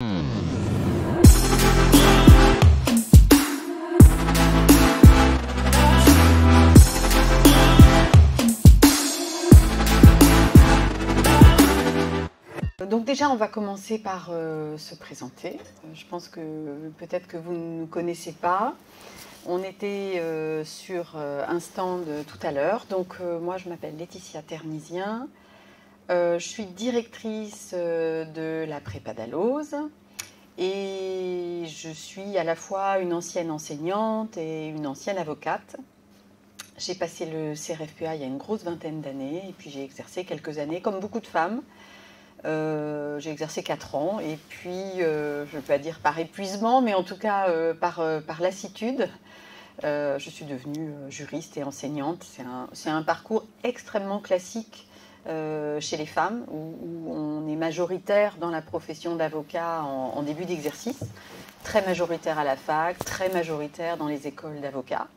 Donc déjà, on va commencer par se présenter. Je pense que peut-être que vous ne nous connaissez pas. On était sur un stand tout à l'heure. Donc moi, je m'appelle Laetitia Termisien. Je suis directrice de la prépa Dalloz. Et je suis à la fois une ancienne enseignante et une ancienne avocate. J'ai passé le CRFPA il y a une grosse vingtaine d'années. Et puis j'ai exercé quelques années, comme beaucoup de femmes. J'ai exercé 4 ans et puis, je ne vais pas dire par épuisement, mais en tout cas par lassitude, je suis devenue juriste et enseignante. C'est un parcours extrêmement classique chez les femmes, où on est majoritaire dans la profession d'avocat en début d'exercice, très majoritaire à la fac, très majoritaire dans les écoles d'avocats.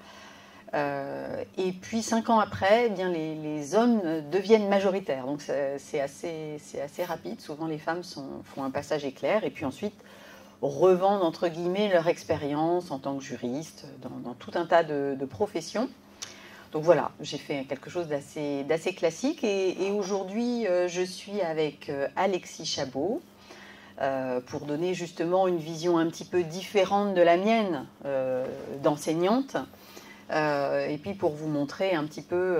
Et puis 5 ans après, eh bien, les hommes deviennent majoritaires. Donc c'est assez rapide. Souvent les femmes font un passage éclair et puis ensuite revendent entre guillemets leur expérience en tant que juriste dans tout un tas de professions. Donc voilà, j'ai fait quelque chose d'assez classique. Et aujourd'hui, je suis avec Alexis Chabot pour donner justement une vision un petit peu différente de la mienne d'enseignante. Et puis pour vous montrer un petit peu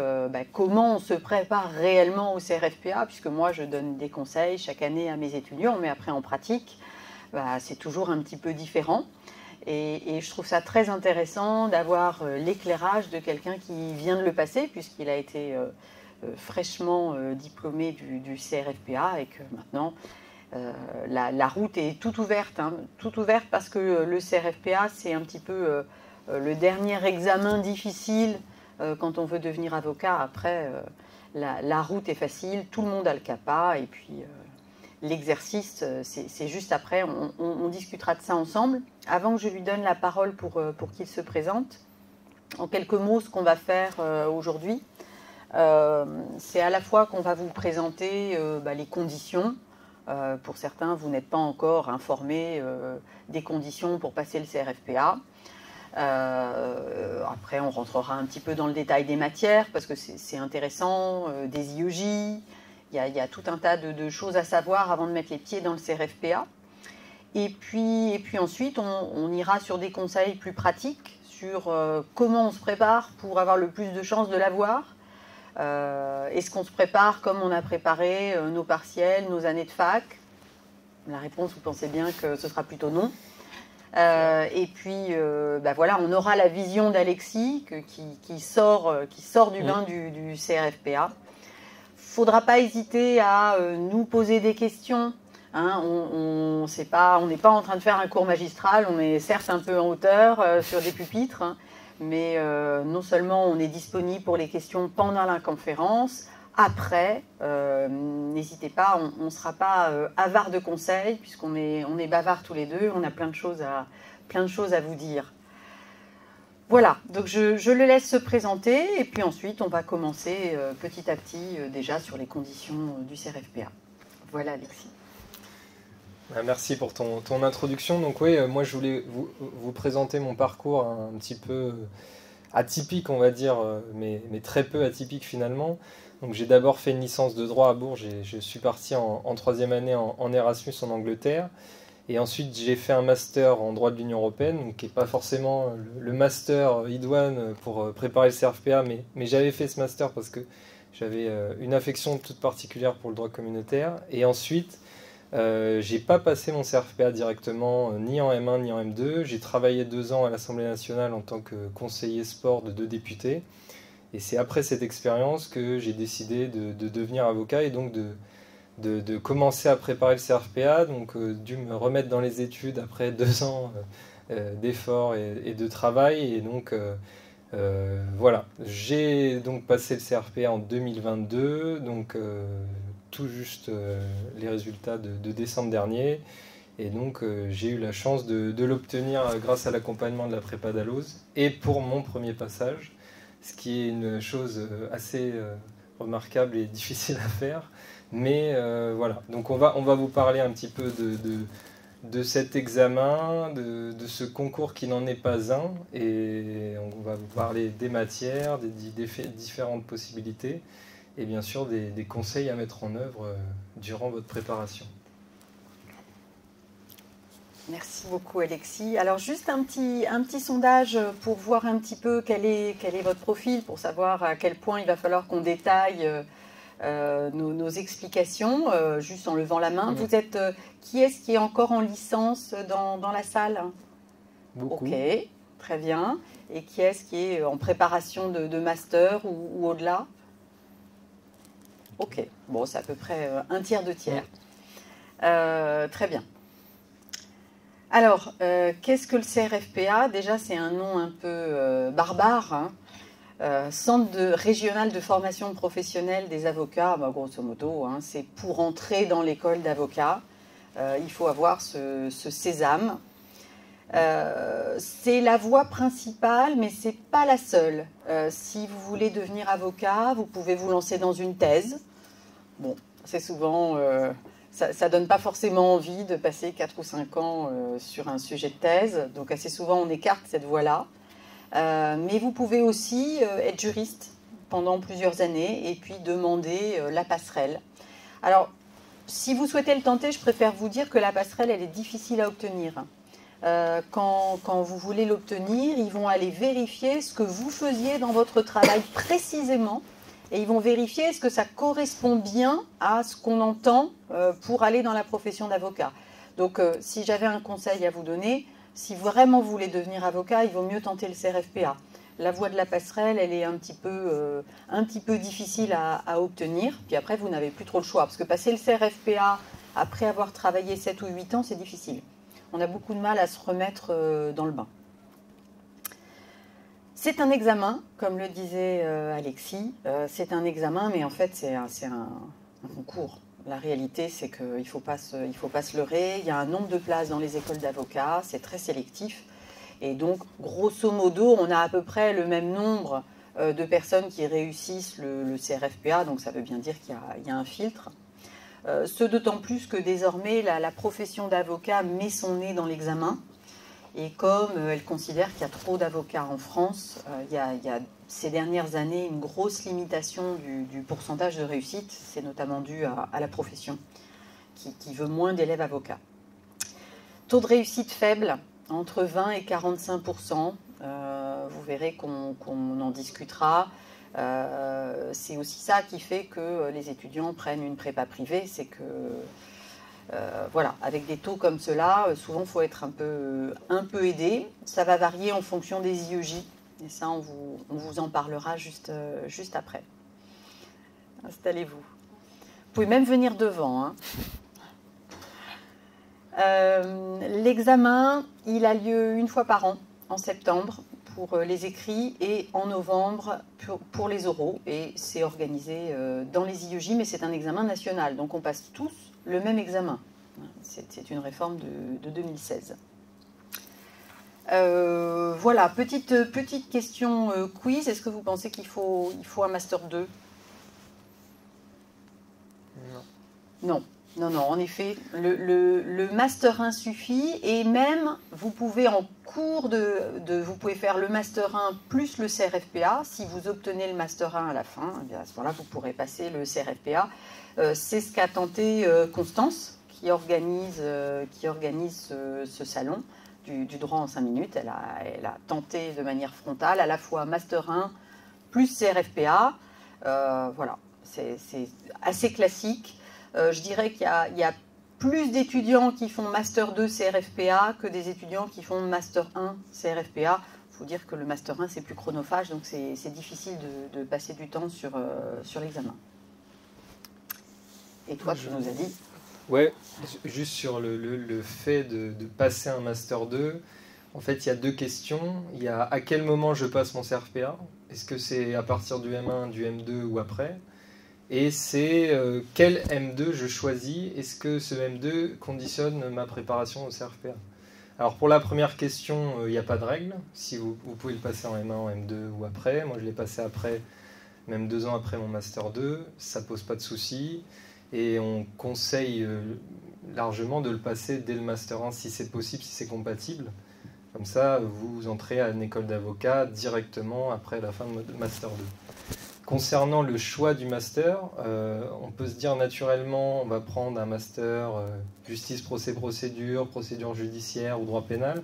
comment on se prépare réellement au CRFPA, puisque moi je donne des conseils chaque année à mes étudiants, mais après en pratique, c'est toujours un petit peu différent. Et je trouve ça très intéressant d'avoir l'éclairage de quelqu'un qui vient de le passer, puisqu'il a été fraîchement diplômé du CRFPA et que maintenant la route est toute ouverte, toute ouverte parce que le CRFPA c'est un petit peu le dernier examen difficile quand on veut devenir avocat. Après, la route est facile, tout le monde a le CAPA, et puis l'exercice, c'est juste après. On discutera de ça ensemble. Avant que je lui donne la parole pour qu'il se présente, en quelques mots, ce qu'on va faire aujourd'hui, c'est à la fois qu'on va vous présenter les conditions. Pour certains, vous n'êtes pas encore informés des conditions pour passer le CRFPA. Après, on rentrera un petit peu dans le détail des matières parce que c'est intéressant, des IEJ. Il y a tout un tas de choses à savoir avant de mettre les pieds dans le CRFPA. Et puis ensuite, on ira sur des conseils plus pratiques sur comment on se prépare pour avoir le plus de chances de l'avoir. Est-ce qu'on se prépare comme on a préparé nos partiels, nos années de fac? La réponse, vous pensez bien que ce sera plutôt non. Et puis, voilà, on aura la vision d'Alexis qui sort du bain du CRFPA. Faudra pas hésiter à nous poser des questions. On n'est pas en train de faire un cours magistral. On est certes un peu en hauteur sur des pupitres, mais non seulement on est disponible pour les questions pendant la conférence. Après, n'hésitez pas, on ne sera pas avare de conseils, puisqu'on est bavards tous les deux, on a plein de choses à vous dire. Voilà, donc je le laisse se présenter, et puis ensuite on va commencer petit à petit déjà sur les conditions du CRFPA. Voilà Alexis. Merci pour ton introduction. Donc oui, moi je voulais vous présenter mon parcours un petit peu atypique, on va dire, mais très peu atypique finalement. Donc j'ai d'abord fait une licence de droit à Bourges, je suis parti en 3e année en Erasmus en Angleterre. Et ensuite j'ai fait un master en droit de l'Union Européenne, donc qui n'est pas forcément le master idoine pour préparer le CRFPA, mais j'avais fait ce master parce que j'avais une affection toute particulière pour le droit communautaire. Et ensuite, j'ai pas passé mon CRFPA directement, ni en M1 ni en M2. J'ai travaillé 2 ans à l'Assemblée nationale en tant que conseiller sport de 2 députés. Et c'est après cette expérience que j'ai décidé de devenir avocat et donc de commencer à préparer le CRFPA, donc dû me remettre dans les études après 2 ans d'efforts et de travail. Et donc voilà, j'ai donc passé le CRFPA en 2022, donc tout juste les résultats de décembre dernier. Et donc j'ai eu la chance de l'obtenir grâce à l'accompagnement de la prépa Dalloz et pour mon premier passage, ce qui est une chose assez remarquable et difficile à faire. Mais voilà, donc on va vous parler un petit peu de cet examen, de ce concours qui n'en est pas un, et on va vous parler des matières, des différentes possibilités, et bien sûr des conseils à mettre en œuvre durant votre préparation. Merci beaucoup Alexis. Alors juste un petit sondage pour voir un petit peu quel est votre profil, pour savoir à quel point il va falloir qu'on détaille nos explications, juste en levant la main. Vous êtes, qui est-ce qui est encore en licence dans la salle? Beaucoup. Ok, très bien. Et qui est-ce qui est en préparation de master ou au-delà? Ok, bon, c'est à peu près un tiers, deux tiers. Très bien. Alors, qu'est-ce que le CRFPA? Déjà, c'est un nom un peu barbare, hein. Centre régional de formation professionnelle des avocats, bah, grosso modo, hein, c'est pour entrer dans l'école d'avocats. Il faut avoir ce sésame. C'est la voie principale, mais ce n'est pas la seule. Si vous voulez devenir avocat, vous pouvez vous lancer dans une thèse. Bon, c'est souvent... ça ne donne pas forcément envie de passer 4 ou 5 ans sur un sujet de thèse. Donc assez souvent, on écarte cette voie-là. Mais vous pouvez aussi être juriste pendant plusieurs années et puis demander la passerelle. Alors, si vous souhaitez le tenter, je préfère vous dire que la passerelle, elle est difficile à obtenir. Quand vous voulez l'obtenir, ils vont aller vérifier ce que vous faisiez dans votre travail précisément et ils vont vérifier est-ce que ça correspond bien à ce qu'on entend pour aller dans la profession d'avocat. Donc, si j'avais un conseil à vous donner, si vraiment vous voulez devenir avocat, il vaut mieux tenter le CRFPA. La voie de la passerelle, elle est un petit peu difficile à obtenir. Puis après, vous n'avez plus trop le choix. Parce que passer le CRFPA, après avoir travaillé 7 ou 8 ans, c'est difficile. On a beaucoup de mal à se remettre dans le bain. C'est un examen, comme le disait Alexis. C'est un examen, mais en fait, c'est un concours. La réalité, c'est qu'il ne faut pas se leurrer. Il y a un nombre de places dans les écoles d'avocats, c'est très sélectif. Et donc, grosso modo, on a à peu près le même nombre de personnes qui réussissent le CRFPA, donc ça veut bien dire qu'il y a un filtre. Ce d'autant plus que désormais, la profession d'avocat met son nez dans l'examen. Et comme elle considère qu'il y a trop d'avocats en France, il y a ces dernières années une grosse limitation du pourcentage de réussite. C'est notamment dû à la profession qui veut moins d'élèves avocats. Taux de réussite faible, entre 20 et 45%. Vous verrez qu'on en discutera. C'est aussi ça qui fait que les étudiants prennent une prépa privée, c'est que voilà, avec des taux comme cela, souvent il faut être un peu aidé. Ça va varier en fonction des IEJ, et ça on vous en parlera juste après. Installez-vous. Vous pouvez même venir devant, hein. L'examen, il a lieu une fois par an, en septembre, pour les écrits, et en novembre pour les oraux. Et c'est organisé dans les IEJ, mais c'est un examen national. Donc on passe tous le même examen. C'est une réforme de 2016. Voilà, petite question quiz. Est-ce que vous pensez qu'il faut un Master 2 ? Non. Non, en effet, le Master 1 suffit, et même, vous pouvez en cours vous pouvez faire le Master 1 plus le CRFPA. Si vous obtenez le Master 1 à la fin, eh bien, à ce moment-là, vous pourrez passer le CRFPA. C'est ce qu'a tenté Constance, qui organise ce salon du droit en 5 minutes. Elle a tenté de manière frontale, à la fois Master 1 plus CRFPA. Voilà, c'est assez classique. Je dirais qu'il y a plus d'étudiants qui font Master 2 CRFPA que des étudiants qui font Master 1 CRFPA. Il faut dire que le Master 1, c'est plus chronophage, donc c'est difficile de passer du temps sur l'examen. Et toi, tu nous as dit... Ouais, juste sur le fait de passer un Master 2, en fait, il y a deux questions. Il y a à quel moment je passe mon CRFPA ? Est-ce que c'est à partir du M1, du M2 ou après ? Et c'est quel M2 je choisis. Est-ce que ce M2 conditionne ma préparation au CRFPA ? Alors pour la première question, il n'y a pas de règle. Si vous pouvez le passer en M1, en M2 ou après. Moi je l'ai passé après, même 2 ans après mon Master 2. Ça ne pose pas de souci. et on conseille largement de le passer dès le Master 1 si c'est possible, si c'est compatible. Comme ça, vous entrez à une école d'avocat directement après la fin de Master 2. Concernant le choix du master, on peut se dire naturellement on va prendre un master justice, procès, procédure judiciaire ou droit pénal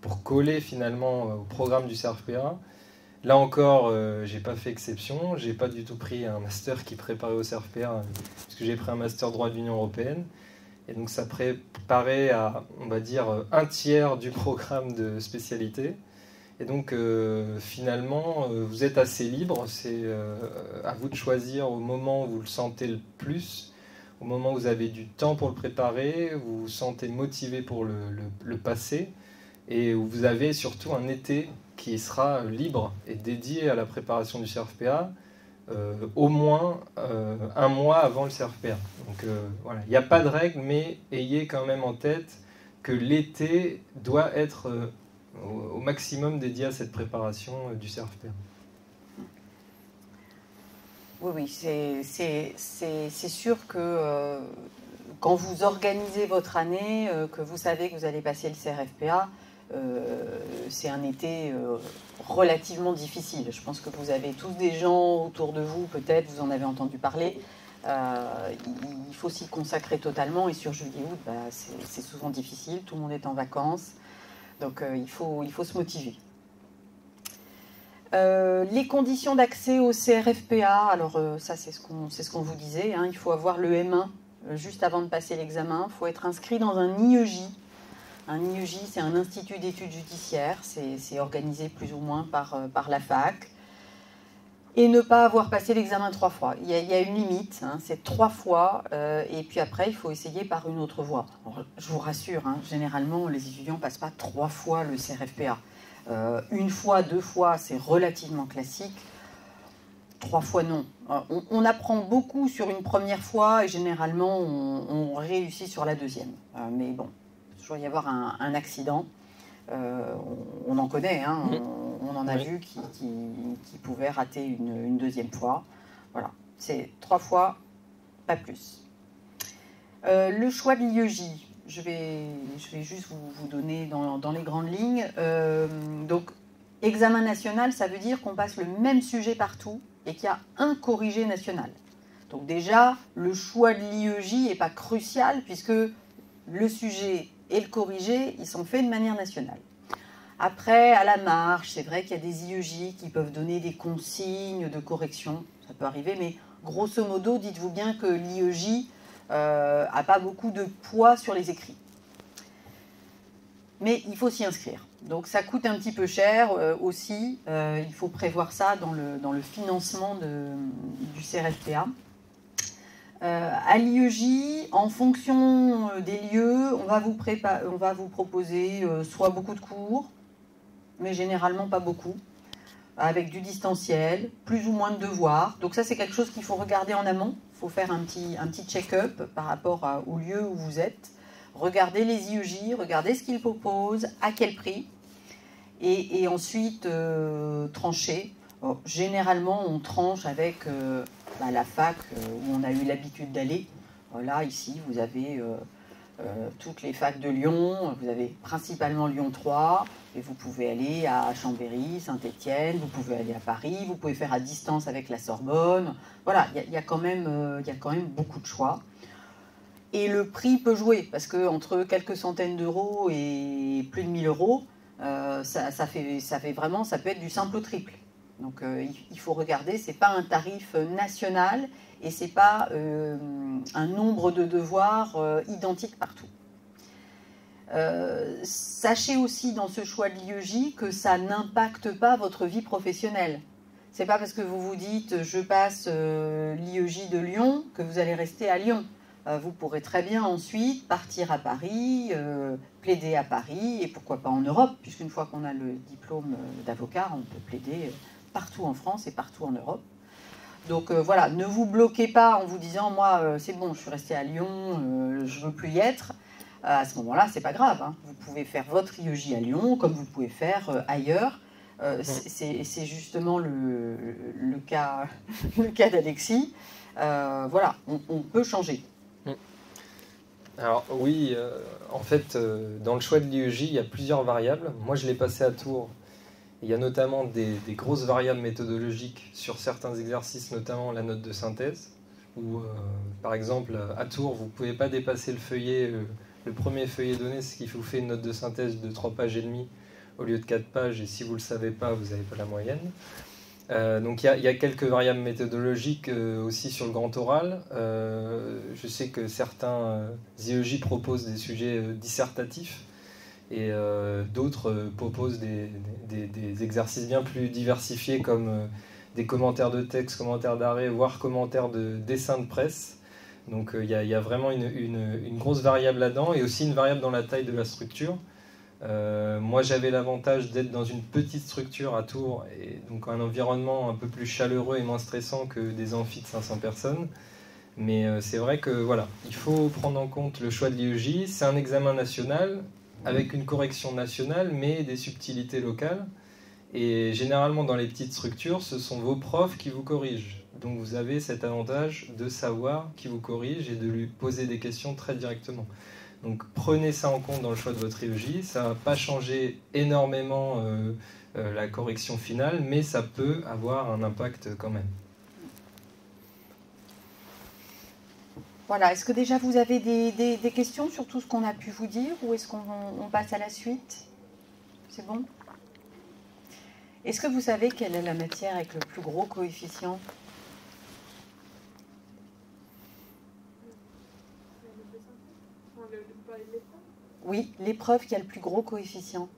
pour coller finalement au programme du CRFPA. Là encore, j'ai pas fait exception, j'ai pas du tout pris un master qui préparait au CRFPA puisque j'ai pris un master droit de l'Union européenne. Et donc ça préparait à, on va dire, un tiers du programme de spécialité. Et donc finalement, vous êtes assez libre, c'est à vous de choisir au moment où vous le sentez le plus, au moment où vous avez du temps pour le préparer, vous vous sentez motivé pour le passer, et où vous avez surtout un été qui sera libre et dédié à la préparation du CRFPA, au moins un mois avant le CRFPA. Donc voilà, il n'y a pas de règle, mais ayez quand même en tête que l'été doit être au maximum dédié à cette préparation du CRFPA. Oui, c'est sûr que quand vous organisez votre année, que vous savez que vous allez passer le CRFPA, c'est un été relativement difficile. Je pense que vous avez tous des gens autour de vous, peut-être, vous en avez entendu parler. Il faut s'y consacrer totalement, et sur juillet-août, c'est souvent difficile, tout le monde est en vacances. Donc il faut se motiver. Les conditions d'accès au CRFPA, alors ça c'est ce qu'on vous disait, hein, il faut avoir le M1 juste avant de passer l'examen, il faut être inscrit dans un IEJ. Un IEJ, c'est un institut d'études judiciaires, c'est organisé plus ou moins par la fac. Et ne pas avoir passé l'examen 3 fois. Il y a une limite, hein, c'est 3 fois, et puis après, il faut essayer par une autre voie. Alors, je vous rassure, hein, généralement, les étudiants ne passent pas 3 fois le CRFPA. 1 fois, 2 fois, c'est relativement classique. 3 fois, non. On apprend beaucoup sur une première fois, et généralement, on réussit sur la deuxième. Mais bon, il peut toujours y avoir un accident. On en connaît, hein, on en a vu qui pouvaient rater une deuxième fois. Voilà, c'est 3 fois, pas plus. Le choix de l'IEJ, je vais juste vous donner dans les grandes lignes. Donc, examen national, ça veut dire qu'on passe le même sujet partout et qu'il y a un corrigé national. Donc déjà, le choix de l'IEJ n'est pas crucial puisque le sujet et le corrigé, ils sont faits de manière nationale. Après, à la marge, c'est vrai qu'il y a des IEJ qui peuvent donner des consignes de correction, ça peut arriver, mais grosso modo, dites-vous bien que l'IEJ n'a pas beaucoup de poids sur les écrits. Mais il faut s'y inscrire. Donc ça coûte un petit peu cher aussi, il faut prévoir ça dans le financement du CRFPA. À l'IEJ, en fonction des lieux, on va vous proposer soit beaucoup de cours, mais généralement pas beaucoup, avec du distanciel, plus ou moins de devoirs. Donc ça, c'est quelque chose qu'il faut regarder en amont. Il faut faire un petit check-up par rapport au lieu où vous êtes. Regardez les IEJ, regardez ce qu'ils proposent, à quel prix, et ensuite trancher. Bon, généralement, on tranche avec la fac où on a eu l'habitude d'aller. Là, ici, vous avez toutes les facs de Lyon, vous avez principalement Lyon 3, et vous pouvez aller à Chambéry, Saint-Étienne, vous pouvez aller à Paris, vous pouvez faire à distance avec la Sorbonne. Voilà, il y a quand même beaucoup de choix. Et le prix peut jouer, parce qu'entre quelques centaines d'euros et plus de 1000 euros, ça peut être du simple au triple. Donc il faut regarder, ce n'est pas un tarif national et ce n'est pas un nombre de devoirs identique partout. Sachez aussi dans ce choix de l'IEJ que ça n'impacte pas votre vie professionnelle. Ce n'est pas parce que vous vous dites je passe l'IEJ de Lyon que vous allez rester à Lyon. Vous pourrez très bien ensuite partir à Paris, plaider à Paris et pourquoi pas en Europe, puisqu'une fois qu'on a le diplôme d'avocat, on peut plaider partout en France et partout en Europe. Donc voilà, ne vous bloquez pas en vous disant moi c'est bon, je suis resté à Lyon, je ne veux plus y être. À ce moment-là, c'est pas grave, hein. Vous pouvez faire votre IEJ à Lyon comme vous pouvez faire ailleurs. C'est justement le cas d'Alexis. Voilà, on peut changer. Alors oui, en fait, dans le choix de l'IEJ, il y a plusieurs variables. Moi, je l'ai passé à Tours. Il y a notamment des grosses variables méthodologiques sur certains exercices, notamment la note de synthèse, où, par exemple, à Tours, vous ne pouvez pas dépasser le feuillet, le premier feuillet donné, ce qui vous fait une note de synthèse de 3 pages et demie au lieu de 4 pages, et si vous ne le savez pas, vous n'avez pas la moyenne. Donc il y a quelques variables méthodologiques aussi sur le grand oral. Je sais que certains IEJ proposent des sujets dissertatifs et d'autres proposent des exercices bien plus diversifiés comme des commentaires de texte, commentaires d'arrêt, voire commentaires de dessins de presse. Donc il y a vraiment une grosse variable là-dedans et aussi une variable dans la taille de la structure. Moi j'avais l'avantage d'être dans une petite structure à Tours et donc un environnement un peu plus chaleureux et moins stressant que des amphis de 500 personnes, mais c'est vrai que voilà, il faut prendre en compte le choix de l'IEJ. C'est un examen national avec une correction nationale mais des subtilités locales, et généralement dans les petites structures ce sont vos profs qui vous corrigent, donc vous avez cet avantage de savoir qui vous corrige et de lui poser des questions très directement. Donc prenez ça en compte dans le choix de votre IEJ. Ça ne va pas changer énormément la correction finale, mais ça peut avoir un impact quand même. Voilà, est-ce que déjà vous avez des questions sur tout ce qu'on a pu vous dire, ou est-ce qu'on passe à la suite? C'est bon? Est-ce que vous savez quelle est la matière avec le plus gros coefficient? Oui, l'épreuve qui a le plus gros coefficient.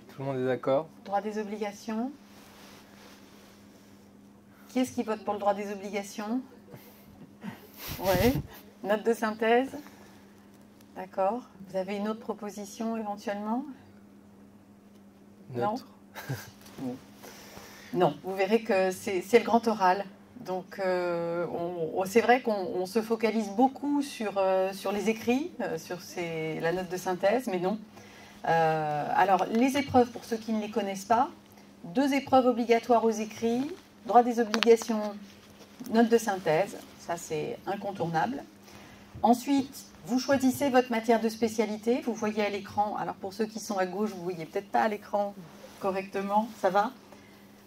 Tout le monde est d'accord? Droit des obligations. Qui est-ce qui vote pour le droit des obligations? Oui. Note de synthèse. D'accord. Vous avez une autre proposition éventuellement? Neutre. Non. Non, vous verrez que c'est le grand oral. Donc c'est vrai qu'on se focalise beaucoup sur les écrits, sur la note de synthèse, mais non. Alors les épreuves, pour ceux qui ne les connaissent pas, 2 épreuves obligatoires aux écrits, droit des obligations, note de synthèse, ça c'est incontournable. Ensuite, vous choisissez votre matière de spécialité, vous voyez à l'écran, alors pour ceux qui sont à gauche, vous ne voyez peut-être pas à l'écran correctement, ça va?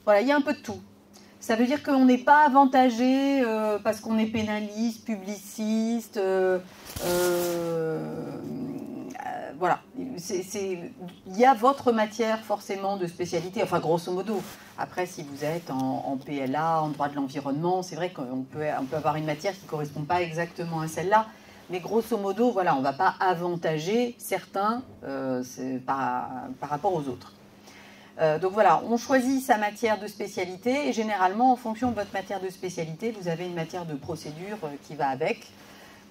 Voilà, il y a un peu de tout. Ça veut dire qu'on n'est pas avantagé parce qu'on est pénaliste, publiciste. Voilà. Il y a votre matière forcément de spécialité, enfin grosso modo. Après, si vous êtes en PLA, en droit de l'environnement, c'est vrai qu'on peut avoir une matière qui ne correspond pas exactement à celle-là. Mais grosso modo, voilà, on ne va pas avantager certains par rapport aux autres. Donc voilà, on choisit sa matière de spécialité et généralement, en fonction de votre matière de spécialité, vous avez une matière de procédure qui va avec,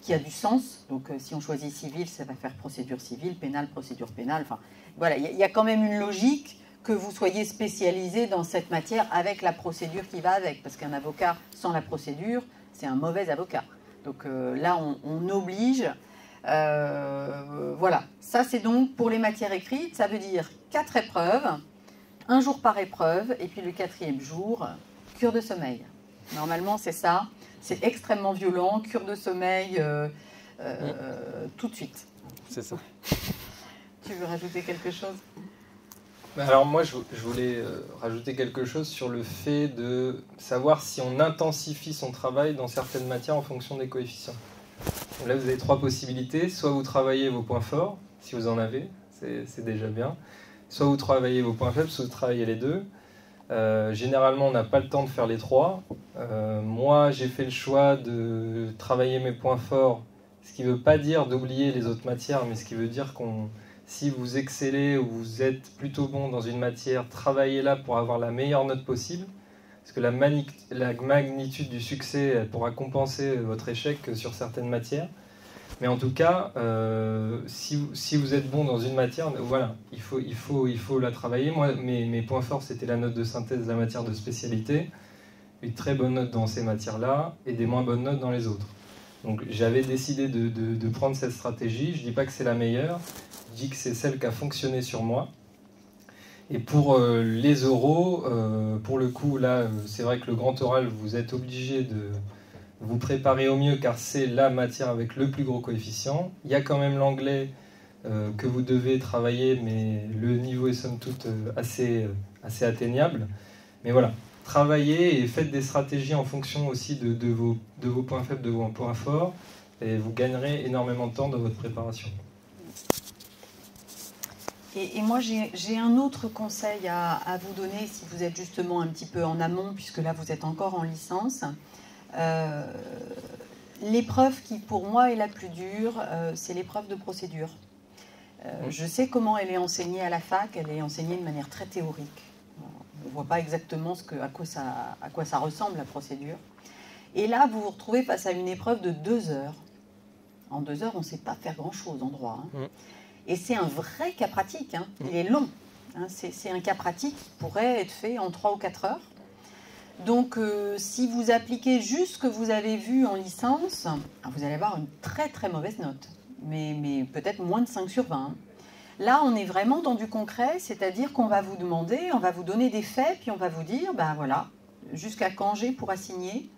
qui a du sens. Donc si on choisit civil, ça va faire procédure civile, pénale, procédure pénale. Enfin, voilà, il y a quand même une logique que vous soyez spécialisé dans cette matière avec la procédure qui va avec. Parce qu'un avocat sans la procédure, c'est un mauvais avocat. Donc là, on oblige. Voilà, ça c'est donc pour les matières écrites, ça veut dire 4 épreuves. 1 jour par épreuve, et puis le 4e jour, cure de sommeil. Normalement, c'est ça. C'est extrêmement violent, cure de sommeil tout de suite. C'est ça. Tu veux rajouter quelque chose? Alors moi, je voulais rajouter quelque chose sur le fait de savoir si on intensifie son travail dans certaines matières en fonction des coefficients. Donc là, vous avez 3 possibilités. Soit vous travaillez vos points forts, si vous en avez, c'est déjà bien. Soit vous travaillez vos points faibles, soit vous travaillez les 2. Généralement, on n'a pas le temps de faire les 3. Moi, j'ai fait le choix de travailler mes points forts, ce qui ne veut pas dire d'oublier les autres matières, mais ce qui veut dire si vous excellez ou vous êtes plutôt bon dans une matière, travaillez-la pour avoir la meilleure note possible. Parce que la magnitude du succès elle pourra compenser votre échec sur certaines matières. Mais en tout cas, si vous êtes bon dans une matière, voilà, il faut la travailler. Moi, mes points forts, c'était la note de synthèse, la matière de spécialité, une très bonne note dans ces matières-là et des moins bonnes notes dans les autres. Donc j'avais décidé de prendre cette stratégie. Je ne dis pas que c'est la meilleure, je dis que c'est celle qui a fonctionné sur moi. Et pour les oraux, pour le coup, là, c'est vrai que le grand oral, vous êtes obligé de vous préparer au mieux car c'est la matière avec le plus gros coefficient. Il y a quand même l'anglais que vous devez travailler, mais le niveau est somme toute assez atteignable. Mais voilà, travaillez et faites des stratégies en fonction aussi de vos points faibles, de vos points forts, et vous gagnerez énormément de temps dans votre préparation. Et moi, j'ai un autre conseil à vous donner si vous êtes justement un petit peu en amont, puisque là, vous êtes encore en licence. L'épreuve qui, pour moi, est la plus dure, c'est l'épreuve de procédure. Je sais comment elle est enseignée à la fac, elle est enseignée de manière très théorique. On ne voit pas exactement à quoi ça ressemble, la procédure. Et là, vous vous retrouvez face à une épreuve de 2 heures. En 2 heures, on ne sait pas faire grand-chose en droit. Et c'est un vrai cas pratique, hein. Il est long. Hein. C'est un cas pratique qui pourrait être fait en 3 ou 4 heures. Donc, si vous appliquez juste ce que vous avez vu en licence, vous allez avoir une très très mauvaise note. Mais peut-être moins de 5 sur 20. Hein. Là, on est vraiment dans du concret, c'est-à-dire qu'on va vous demander, on va vous donner des faits, puis on va vous dire, ben voilà, jusqu'à quand j'ai pour assigner,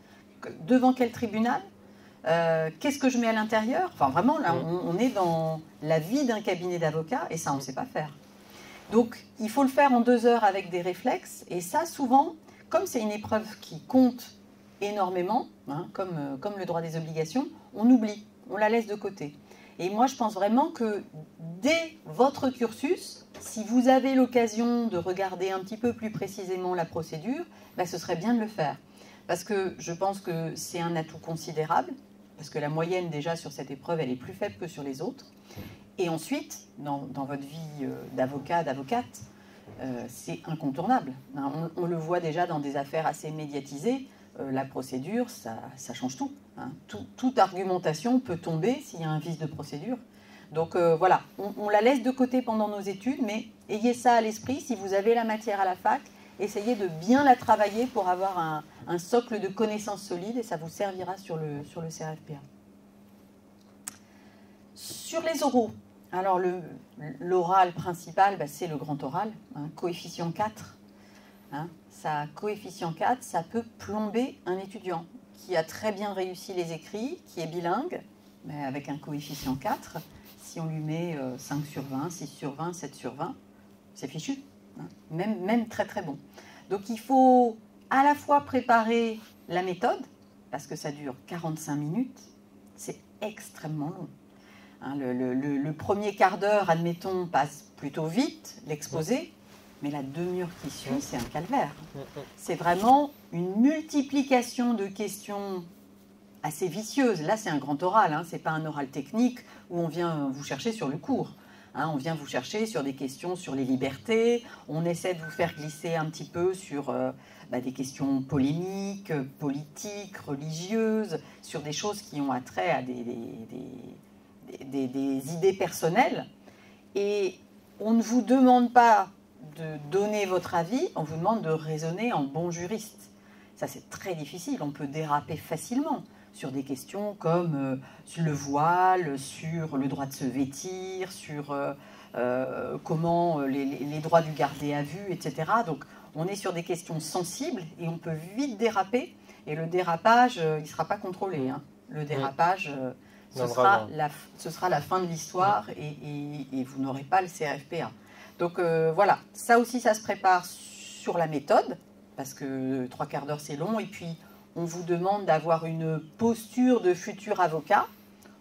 devant quel tribunal, qu'est-ce que je mets à l'intérieur. Enfin, vraiment, là, on est dans la vie d'un cabinet d'avocats, et ça, on ne sait pas faire. Donc, il faut le faire en 2 heures avec des réflexes, et ça, souvent, comme c'est une épreuve qui compte énormément, hein, comme le droit des obligations, on oublie, on la laisse de côté. Et moi, je pense vraiment que dès votre cursus, si vous avez l'occasion de regarder un petit peu plus précisément la procédure, ce serait bien de le faire. Parce que je pense que c'est un atout considérable, parce que la moyenne déjà sur cette épreuve, elle est plus faible que sur les autres. Et ensuite, dans votre vie d'avocat, d'avocate, c'est incontournable. On le voit déjà dans des affaires assez médiatisées. La procédure, ça change tout, hein. Toute argumentation peut tomber s'il y a un vice de procédure. Donc voilà, on la laisse de côté pendant nos études, mais ayez ça à l'esprit. Si vous avez la matière à la fac, essayez de bien la travailler pour avoir un socle de connaissances solides et ça vous servira sur le CRFPA. Sur les oraux, alors l'oral principal, c'est le grand oral, hein, coefficient 4. Hein, ça, coefficient 4, ça peut plomber un étudiant qui a très bien réussi les écrits, qui est bilingue, mais avec un coefficient 4, si on lui met 5 sur 20, 6 sur 20, 7 sur 20, c'est fichu, hein, même très très bon. Donc il faut à la fois préparer la méthode, parce que ça dure 45 minutes, c'est extrêmement long. Hein, le premier quart d'heure, admettons, passe plutôt vite, l'exposé, mais la demi-heure qui suit, c'est un calvaire. C'est vraiment une multiplication de questions assez vicieuse. Là, c'est un grand oral, hein, ce n'est pas un oral technique où on vient vous chercher sur le cours. Hein, on vient vous chercher sur des questions sur les libertés, on essaie de vous faire glisser un petit peu sur des questions polémiques, politiques, religieuses, sur des choses qui ont attrait à des idées personnelles. Et on ne vous demande pas de donner votre avis, on vous demande de raisonner en bon juriste. Ça, c'est très difficile, on peut déraper facilement sur des questions comme sur le voile, sur le droit de se vêtir, sur comment les droits du gardé à vue, etc. Donc, on est sur des questions sensibles et on peut vite déraper. Et le dérapage, il ne sera pas contrôlé. Hein. Le dérapage, ce sera la fin de l'histoire et vous n'aurez pas le CRFPA. Donc voilà, ça aussi, ça se prépare sur la méthode, parce que 3 quarts d'heure, c'est long. Et puis, on vous demande d'avoir une posture de futur avocat.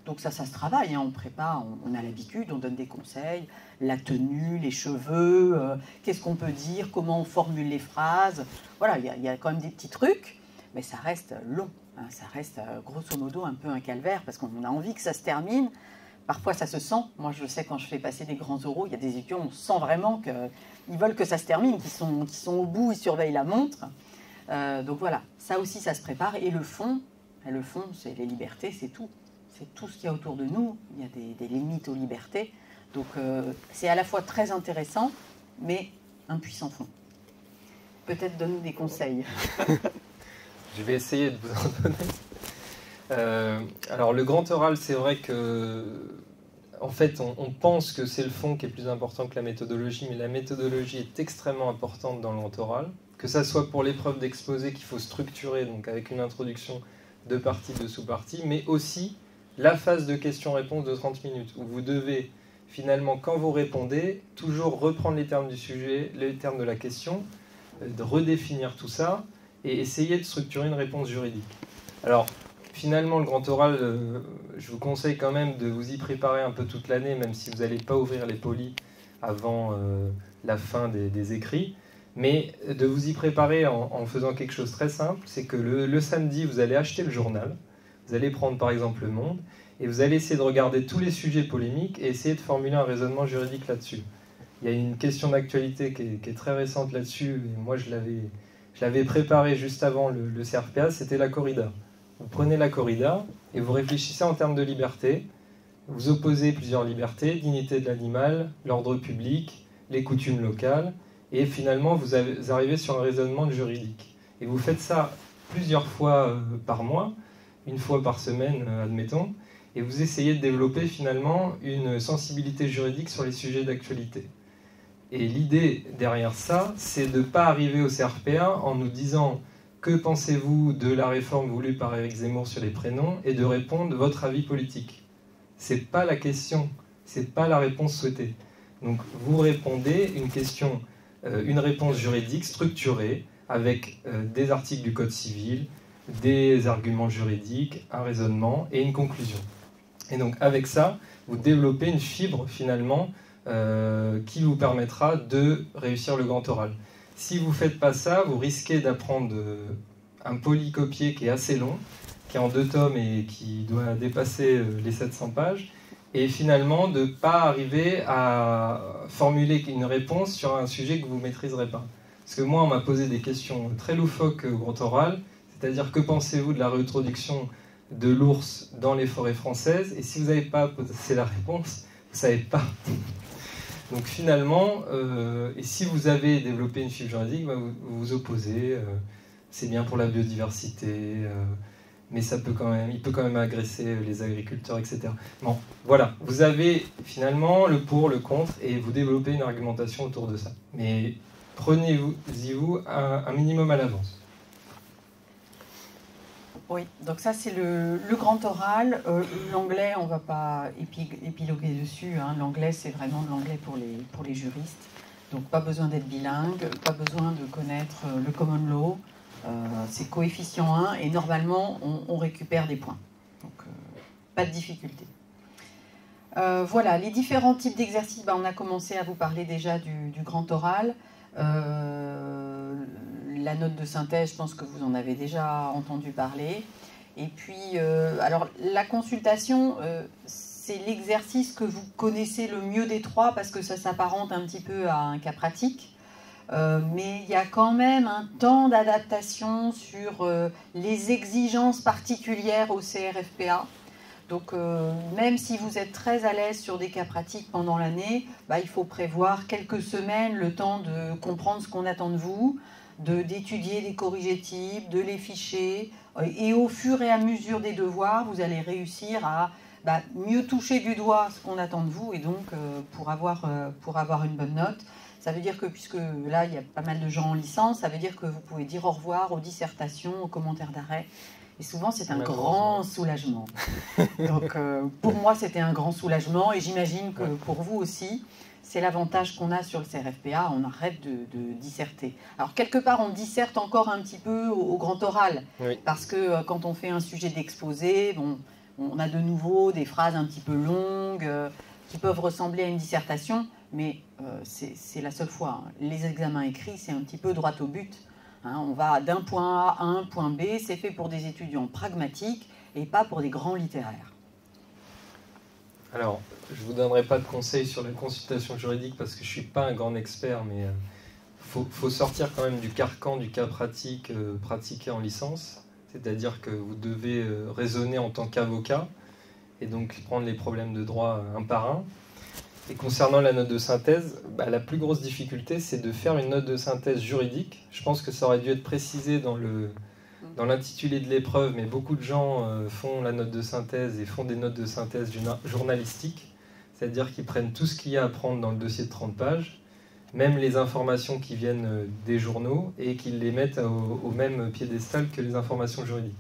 Donc ça se travaille, hein, on prépare, on a l'habitude, on donne des conseils, la tenue, les cheveux, qu'est-ce qu'on peut dire, comment on formule les phrases. Voilà, il y a quand même des petits trucs, mais ça reste long. Hein, ça reste grosso modo un peu un calvaire, parce qu'on a envie que ça se termine. Parfois, ça se sent. Moi, je sais, quand je fais passer des grands oraux, il y a des étudiants, on sent vraiment qu'ils veulent que ça se termine, qu'ils sont au bout, ils surveillent la montre. Donc voilà, ça aussi, ça se prépare. Et le fond, c'est les libertés, c'est tout. C'est tout ce qu'il y a autour de nous. Il y a des limites aux libertés. Donc c'est à la fois très intéressant, mais un puissant fond. Peut-être donne-nous des conseils. Je vais essayer de vous en donner. Alors le grand oral, c'est vrai que en fait, on pense que c'est le fond qui est plus important que la méthodologie, mais la méthodologie est extrêmement importante dans le grand oral, que ça soit pour l'épreuve d'exposé qu'il faut structurer, donc avec une introduction, 2 parties, 2 sous-parties, mais aussi la phase de questions-réponses de 30 minutes, où vous devez, finalement, quand vous répondez, toujours reprendre les termes du sujet, les termes de la question, de redéfinir tout ça, et essayer de structurer une réponse juridique. Alors, finalement, le grand oral, je vous conseille quand même de vous y préparer un peu toute l'année, même si vous n'allez pas ouvrir les polis avant la fin des écrits, mais de vous y préparer en faisant quelque chose de très simple, c'est que le samedi, vous allez acheter le journal, vous allez prendre par exemple Le Monde, et vous allez essayer de regarder tous les sujets polémiques et essayer de formuler un raisonnement juridique là-dessus. Il y a une question d'actualité qui est très récente là-dessus, et moi je l'avais préparé juste avant le CRPA, c'était la corrida. Vous prenez la corrida et vous réfléchissez en termes de liberté. Vous opposez plusieurs libertés, dignité de l'animal, l'ordre public, les coutumes locales, et finalement vous arrivez sur un raisonnement juridique. Et vous faites ça plusieurs fois par mois, une fois par semaine, admettons, et vous essayez de développer finalement une sensibilité juridique sur les sujets d'actualité. Et l'idée derrière ça, c'est de ne pas arriver au CRPA en nous disant « Que pensez-vous de la réforme voulue par Éric Zemmour sur les prénoms ?» et de répondre « Votre avis politique ». Ce n'est pas la question, ce n'est pas la réponse souhaitée. Donc vous répondez une réponse juridique structurée avec des articles du Code civil, des arguments juridiques, un raisonnement et une conclusion. Et donc avec ça, vous développez une fibre finalement qui vous permettra de réussir le grand oral. Si vous ne faites pas ça, vous risquez d'apprendre un polycopié qui est assez long, qui est en 2 tomes et qui doit dépasser les 700 pages, et finalement de ne pas arriver à formuler une réponse sur un sujet que vous ne maîtriserez pas. Parce que moi, on m'a posé des questions très loufoques au grand oral, c'est-à-dire que pensez-vous de la réintroduction de l'ours dans les forêts françaises, et si vous n'avez pas posé la réponse, vous ne savez pas. Donc finalement, et si vous avez développé une fibre juridique, vous vous opposez, c'est bien pour la biodiversité, mais il peut quand même agresser les agriculteurs, etc. Bon, voilà, vous avez finalement le pour, le contre, et vous développez une argumentation autour de ça. Mais prenez-y-vous un minimum à l'avance. Oui, donc ça c'est le grand oral. L'anglais, on ne va pas épiloguer dessus. Hein. L'anglais, c'est vraiment de l'anglais pour les juristes. Donc pas besoin d'être bilingue, pas besoin de connaître le common law. C'est coefficient 1 et normalement, on récupère des points. Donc pas de difficulté. Voilà, les différents types d'exercices, on a commencé à vous parler déjà du grand oral. La note de synthèse, je pense que vous en avez déjà entendu parler. Et puis, alors la consultation, c'est l'exercice que vous connaissez le mieux des 3 parce que ça s'apparente un petit peu à un cas pratique. Mais il y a quand même un temps d'adaptation sur les exigences particulières au CRFPA. Donc, même si vous êtes très à l'aise sur des cas pratiques pendant l'année, il faut prévoir quelques semaines, le temps de comprendre ce qu'on attend de vous, d'étudier les corrigés-types, de les ficher, et au fur et à mesure des devoirs, vous allez réussir à mieux toucher du doigt ce qu'on attend de vous, et donc pour avoir une bonne note. Ça veut dire que, puisque là, il y a pas mal de gens en licence, ça veut dire que vous pouvez dire au revoir aux dissertations, aux commentaires d'arrêt. Et souvent, c'est un grand soulagement. Donc, pour moi, c'était un grand soulagement. Et j'imagine que pour vous aussi, c'est l'avantage qu'on a sur le CRFPA. On arrête de disserter. Alors, quelque part, on disserte encore un petit peu au grand oral. Oui. Parce que quand on fait un sujet d'exposé, on a de nouveau des phrases un petit peu longues qui peuvent ressembler à une dissertation. Mais c'est la seule fois. Hein. Les examens écrits, c'est un petit peu droit au but. Hein, on va d'un point A à un point B, c'est fait pour des étudiants pragmatiques et pas pour des grands littéraires. Alors, je ne vous donnerai pas de conseils sur la consultation juridique parce que je ne suis pas un grand expert, mais faut sortir quand même du carcan du cas pratique pratiqué en licence. C'est-à-dire que vous devez raisonner en tant qu'avocat et donc prendre les problèmes de droit un par un. Et concernant la note de synthèse, la plus grosse difficulté, c'est de faire une note de synthèse juridique. Je pense que ça aurait dû être précisé dans l'intitulé de l'épreuve, mais beaucoup de gens font la note de synthèse et font des notes de synthèse journalistiques. c'est-à-dire qu'ils prennent tout ce qu'il y a à prendre dans le dossier de 30 pages, même les informations qui viennent des journaux, et qu'ils les mettent au même piédestal que les informations juridiques.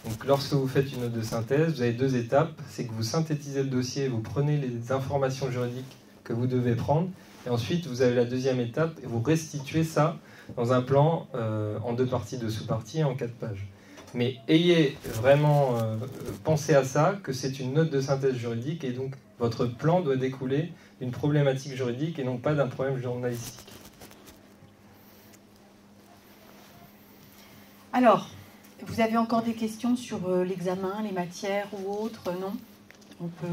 Donc lorsque vous faites une note de synthèse, vous avez 2 étapes, c'est que vous synthétisez le dossier, vous prenez les informations juridiques que vous devez prendre, et ensuite vous avez la 2e étape, et vous restituez ça dans un plan en 2 parties, 2 sous-parties et en 4 pages. Mais ayez vraiment pensé à ça, que c'est une note de synthèse juridique, et donc votre plan doit découler d'une problématique juridique et non pas d'un problème journalistique. Alors, vous avez encore des questions sur l'examen, les matières ou autres, non? On peut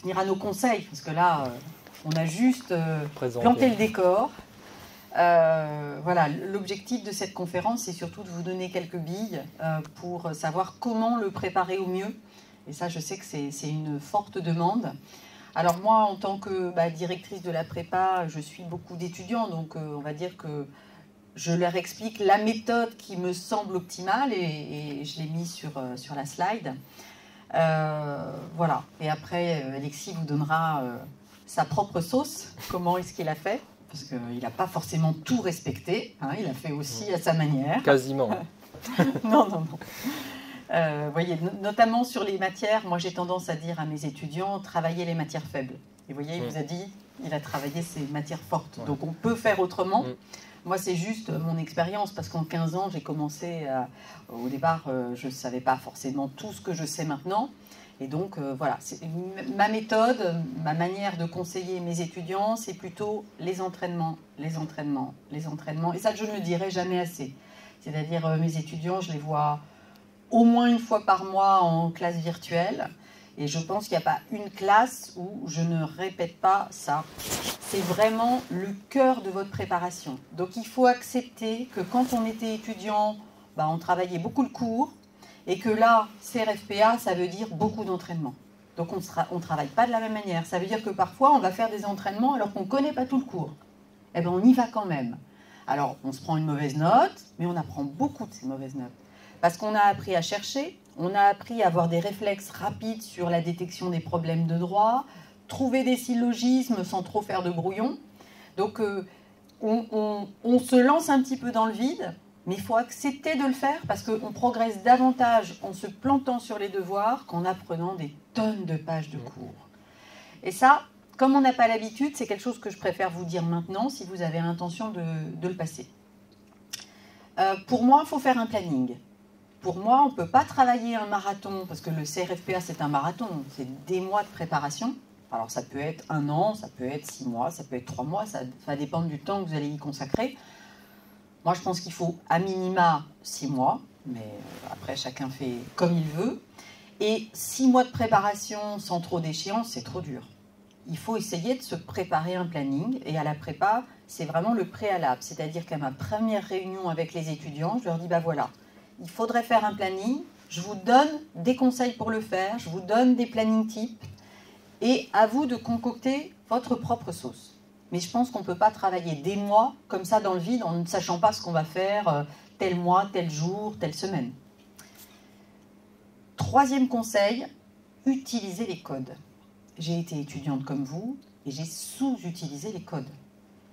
venir à nos conseils, parce que là, on a juste planté le décor. Voilà, l'objectif de cette conférence, c'est surtout de vous donner quelques billes pour savoir comment le préparer au mieux. Et ça, je sais que c'est une forte demande. Alors moi, en tant que directrice de la prépa, je suis beaucoup d'étudiants, donc on va dire que je leur explique la méthode qui me semble optimale et je l'ai mis sur la slide. Voilà. Et après, Alexis vous donnera sa propre sauce, comment est-ce qu'il a fait, parce qu'il n'a pas forcément tout respecté, hein, il a fait aussi à sa manière. Quasiment. Non. Voyez, notamment sur les matières, moi j'ai tendance à dire à mes étudiants, travaillez les matières faibles. Et vous voyez, il vous a dit, il a travaillé ces matières fortes. Ouais. Donc on peut faire autrement. Moi, c'est juste mon expérience, parce qu'en 15 ans, j'ai commencé au départ, je ne savais pas forcément tout ce que je sais maintenant. Et donc, voilà, ma méthode, ma manière de conseiller mes étudiants, c'est plutôt les entraînements. Et ça, je ne le dirai jamais assez. C'est-à-dire, mes étudiants, je les vois au moins une fois par mois en classe virtuelle. Et je pense qu'il n'y a pas une classe où je ne répète pas ça. C'est vraiment le cœur de votre préparation. Donc il faut accepter que quand on était étudiant, on travaillait beaucoup le cours, et que là, CRFPA, ça veut dire beaucoup d'entraînement. Donc on ne travaille pas de la même manière. Ça veut dire que parfois, on va faire des entraînements alors qu'on ne connaît pas tout le cours. Eh bien, on y va quand même. Alors, on se prend une mauvaise note, mais on apprend beaucoup de ces mauvaises notes. Parce qu'on a appris à chercher, on a appris à avoir des réflexes rapides sur la détection des problèmes de droit, trouver des syllogismes sans trop faire de brouillon. Donc, on se lance un petit peu dans le vide, mais il faut accepter de le faire parce qu'on progresse davantage en se plantant sur les devoirs qu'en apprenant des tonnes de pages de cours. Et ça, comme on n'a pas l'habitude, c'est quelque chose que je préfère vous dire maintenant si vous avez l'intention de le passer. Pour moi, il faut faire un planning. Pour moi, on ne peut pas travailler un marathon, parce que le CRFPA, c'est un marathon, c'est des mois de préparation. Alors, ça peut être 1 an, ça peut être 6 mois, ça peut être 3 mois, ça va dépendre du temps que vous allez y consacrer. Moi, je pense qu'il faut à minima 6 mois, mais après, chacun fait comme il veut. Et 6 mois de préparation sans trop d'échéance, c'est trop dur. Il faut essayer de se préparer un planning, et à la prépa, c'est vraiment le préalable. C'est-à-dire qu'à ma première réunion avec les étudiants, je leur dis, voilà, il faudrait faire un planning, je vous donne des conseils pour le faire, je vous donne des plannings types, et à vous de concocter votre propre sauce. Mais je pense qu'on ne peut pas travailler des mois comme ça dans le vide en ne sachant pas ce qu'on va faire tel mois, tel jour, telle semaine. 3e conseil, utilisez les codes. J'ai été étudiante comme vous et j'ai sous-utilisé les codes.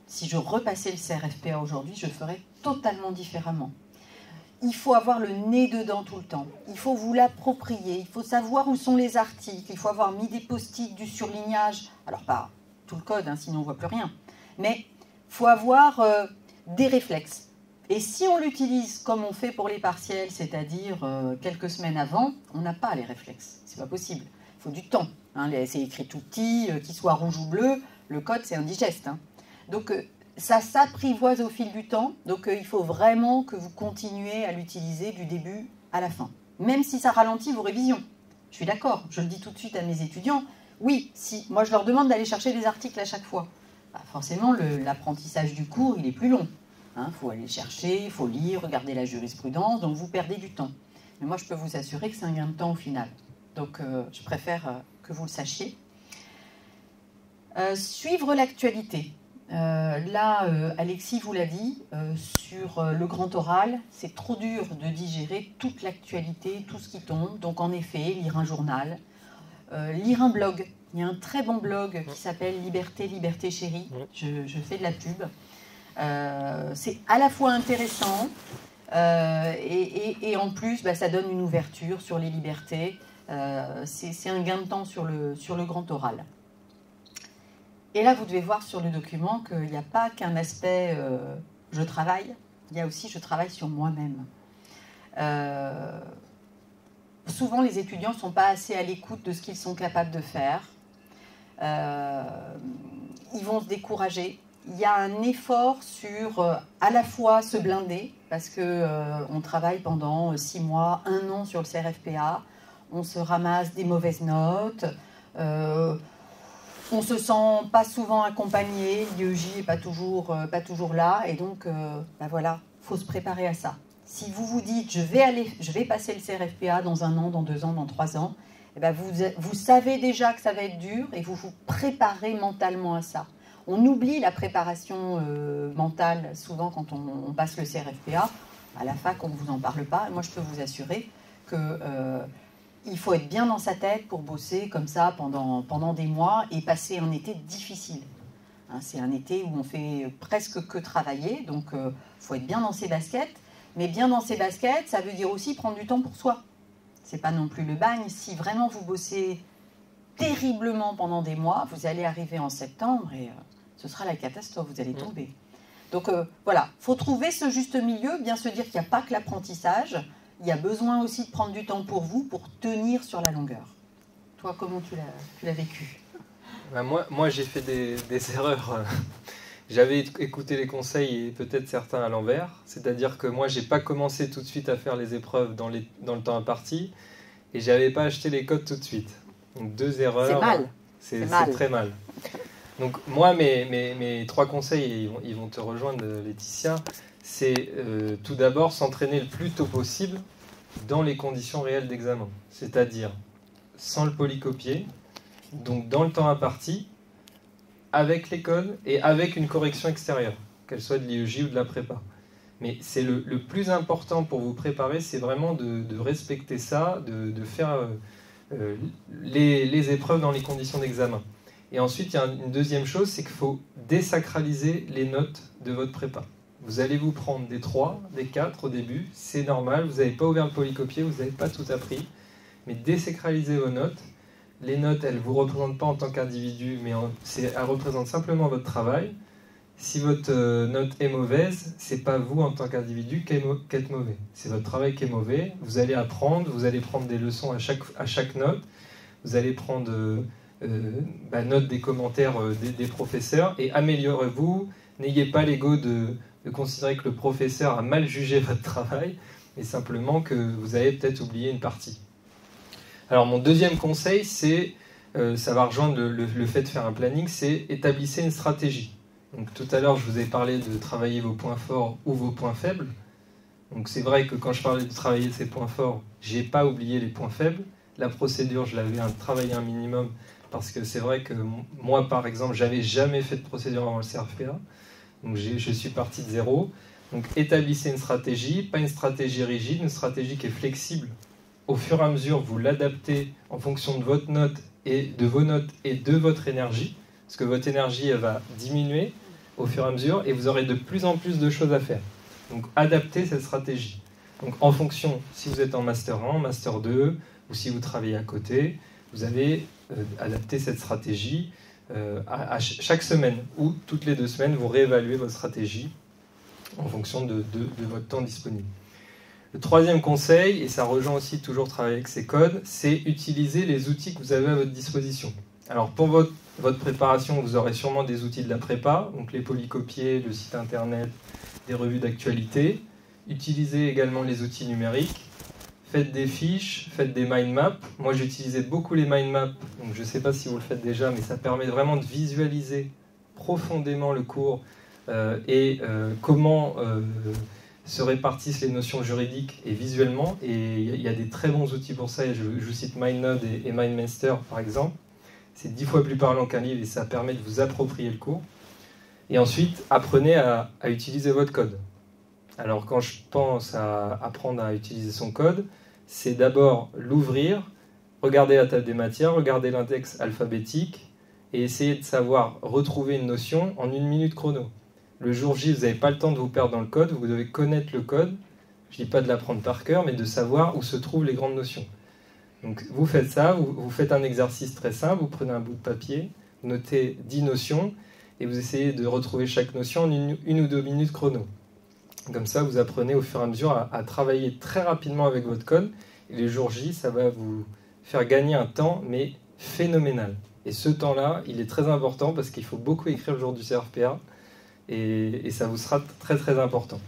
Si je repassais le CRFPA aujourd'hui, je ferais totalement différemment. Il faut avoir le nez dedans tout le temps. Il faut vous l'approprier. Il faut savoir où sont les articles. Il faut avoir mis des post-it, du surlignage. Alors, pas tout le code, sinon on ne voit plus rien. Mais il faut avoir des réflexes. Et si on l'utilise comme on fait pour les partiels, c'est-à-dire quelques semaines avant, on n'a pas les réflexes. C'est pas possible. Il faut du temps. C'est écrit tout petit, qu'il soit rouge ou bleu. Le code, c'est indigeste. Donc, ça s'apprivoise au fil du temps, donc il faut vraiment que vous continuez à l'utiliser du début à la fin. Même si ça ralentit vos révisions. Je suis d'accord, je le dis tout de suite à mes étudiants. Oui, si moi je leur demande d'aller chercher des articles à chaque fois. Forcément, l'apprentissage du cours, il est plus long. Faut aller chercher, il faut lire, regarder la jurisprudence, donc vous perdez du temps. Mais moi, je peux vous assurer que c'est un gain de temps au final. Donc, je préfère que vous le sachiez. Suivre l'actualité. Alexis vous l'a dit, sur le grand oral, c'est trop dur de digérer toute l'actualité, tout ce qui tombe. Donc en effet, lire un journal, lire un blog. Il y a un très bon blog qui s'appelle Liberté, Liberté Chérie. Je fais de la pub. C'est à la fois intéressant et en plus, ça donne une ouverture sur les libertés. C'est un gain de temps sur le grand oral. Et là, vous devez voir sur le document qu'il n'y a pas qu'un aspect je travaille, il y a aussi je travaille sur moi-même. Souvent, les étudiants ne sont pas assez à l'écoute de ce qu'ils sont capables de faire. Ils vont se décourager. Il y a un effort sur à la fois se blinder, parce qu'on travaille pendant 6 mois, 1 an sur le CRFPA, on se ramasse des mauvaises notes, on ne se sent pas souvent accompagné, l'IEJ n'est pas toujours là, et donc voilà, il faut se préparer à ça. Si vous vous dites je vais passer le CRFPA dans 1 an, dans 2 ans, dans 3 ans, vous savez déjà que ça va être dur et vous vous préparez mentalement à ça. On oublie la préparation mentale souvent quand on passe le CRFPA. À la fac, on ne vous en parle pas. Moi, je peux vous assurer qu'il faut être bien dans sa tête pour bosser comme ça pendant des mois et passer un été difficile. Hein, c'est un été où on fait presque que travailler, donc il faut être bien dans ses baskets. Mais bien dans ses baskets, ça veut dire aussi prendre du temps pour soi. C'est pas non plus le bagne. Si vraiment vous bossez terriblement pendant des mois, vous allez arriver en septembre et ce sera la catastrophe, vous allez tomber. Donc voilà, il faut trouver ce juste milieu, bien se dire qu'il n'y a pas que l'apprentissage, il y a besoin aussi de prendre du temps pour vous, pour tenir sur la longueur. Toi, comment tu l'as vécu? Moi j'ai fait des erreurs. J'avais écouté les conseils et peut-être certains à l'envers. C'est-à-dire que moi, j'ai pas commencé tout de suite à faire les épreuves dans le temps imparti et j'avais pas acheté les codes tout de suite. Donc 2 erreurs. C'est mal. C'est très mal. Donc moi, mes 3 conseils, ils vont te rejoindre, Laetitia. C'est tout d'abord s'entraîner le plus tôt possible dans les conditions réelles d'examen. C'est-à-dire sans le polycopier, donc dans le temps imparti, avec les codes et avec une correction extérieure, qu'elle soit de l'IEJ ou de la prépa. Mais c'est le plus important pour vous préparer, c'est vraiment de respecter ça, de faire les épreuves dans les conditions d'examen. Et ensuite, il y a une deuxième chose, c'est qu'il faut désacraliser les notes de votre prépa. Vous allez vous prendre des 3, des 4 au début, c'est normal, vous n'avez pas ouvert le polycopier, vous n'avez pas tout appris, mais désacralisez vos notes. Les notes, elles ne vous représentent pas en tant qu'individu, mais elles représentent simplement votre travail. Si votre note est mauvaise, ce n'est pas vous en tant qu'individu qui êtes mauvais. C'est votre travail qui est mauvais. Vous allez apprendre, vous allez prendre des leçons à chaque note. Vous allez prendre note des commentaires des professeurs et améliorez-vous. N'ayez pas l'ego de considérer que le professeur a mal jugé votre travail, mais simplement que vous avez peut-être oublié une partie. Alors mon deuxième conseil, c'est, ça va rejoindre le fait de faire un planning, c'est établissez une stratégie. Donc tout à l'heure, je vous ai parlé de travailler vos points forts ou vos points faibles. Donc c'est vrai que quand je parlais de travailler ces points forts, je n'ai pas oublié les points faibles. La procédure, je l'avais travaillé un minimum parce que c'est vrai que moi, par exemple, j'avais jamais fait de procédure avant le CRFPA. Donc je suis parti de 0. Donc établissez une stratégie, pas une stratégie rigide, une stratégie qui est flexible. Au fur et à mesure, vous l'adaptez en fonction de votre note et de vos notes et de votre énergie, parce que votre énergie elle va diminuer au fur et à mesure et vous aurez de plus en plus de choses à faire. Donc adaptez cette stratégie. Donc en fonction, si vous êtes en Master 1, Master 2, ou si vous travaillez à côté, vous allez adapter cette stratégie à chaque semaine ou toutes les 2 semaines, vous réévaluez votre stratégie en fonction de votre temps disponible. Le troisième conseil, et ça rejoint aussi toujours travailler avec ces codes, c'est utiliser les outils que vous avez à votre disposition. Alors pour votre préparation, vous aurez sûrement des outils de la prépa, donc les polycopiers, le site internet, des revues d'actualité. Utilisez également les outils numériques. Faites des fiches, faites des mind maps. Moi j'utilisais beaucoup les mind maps, donc je ne sais pas si vous le faites déjà, mais ça permet vraiment de visualiser profondément le cours et comment se répartissent les notions juridiques et visuellement, et il y a des très bons outils pour ça, et je cite MindNode et MindMaster par exemple. C'est 10 fois plus parlant qu'un livre et ça permet de vous approprier le cours. Et ensuite, apprenez à utiliser votre code. Alors quand je pense à apprendre à utiliser son code, c'est d'abord l'ouvrir, regardez la table des matières, regardez l'index alphabétique et essayez de savoir retrouver une notion en 1 minute chrono. Le jour J, vous n'avez pas le temps de vous perdre dans le code, vous devez connaître le code. Je ne dis pas de l'apprendre par cœur, mais de savoir où se trouvent les grandes notions. Donc vous faites ça, vous faites un exercice très simple, vous prenez un bout de papier, notez 10 notions, et vous essayez de retrouver chaque notion en 1 ou 2 minutes chrono. Comme ça, vous apprenez au fur et à mesure à travailler très rapidement avec votre code, et les jours J, ça va vous faire gagner un temps, mais phénoménal. Et ce temps-là, il est très important, parce qu'il faut beaucoup écrire le jour du CRFPA, et ça vous sera très très important.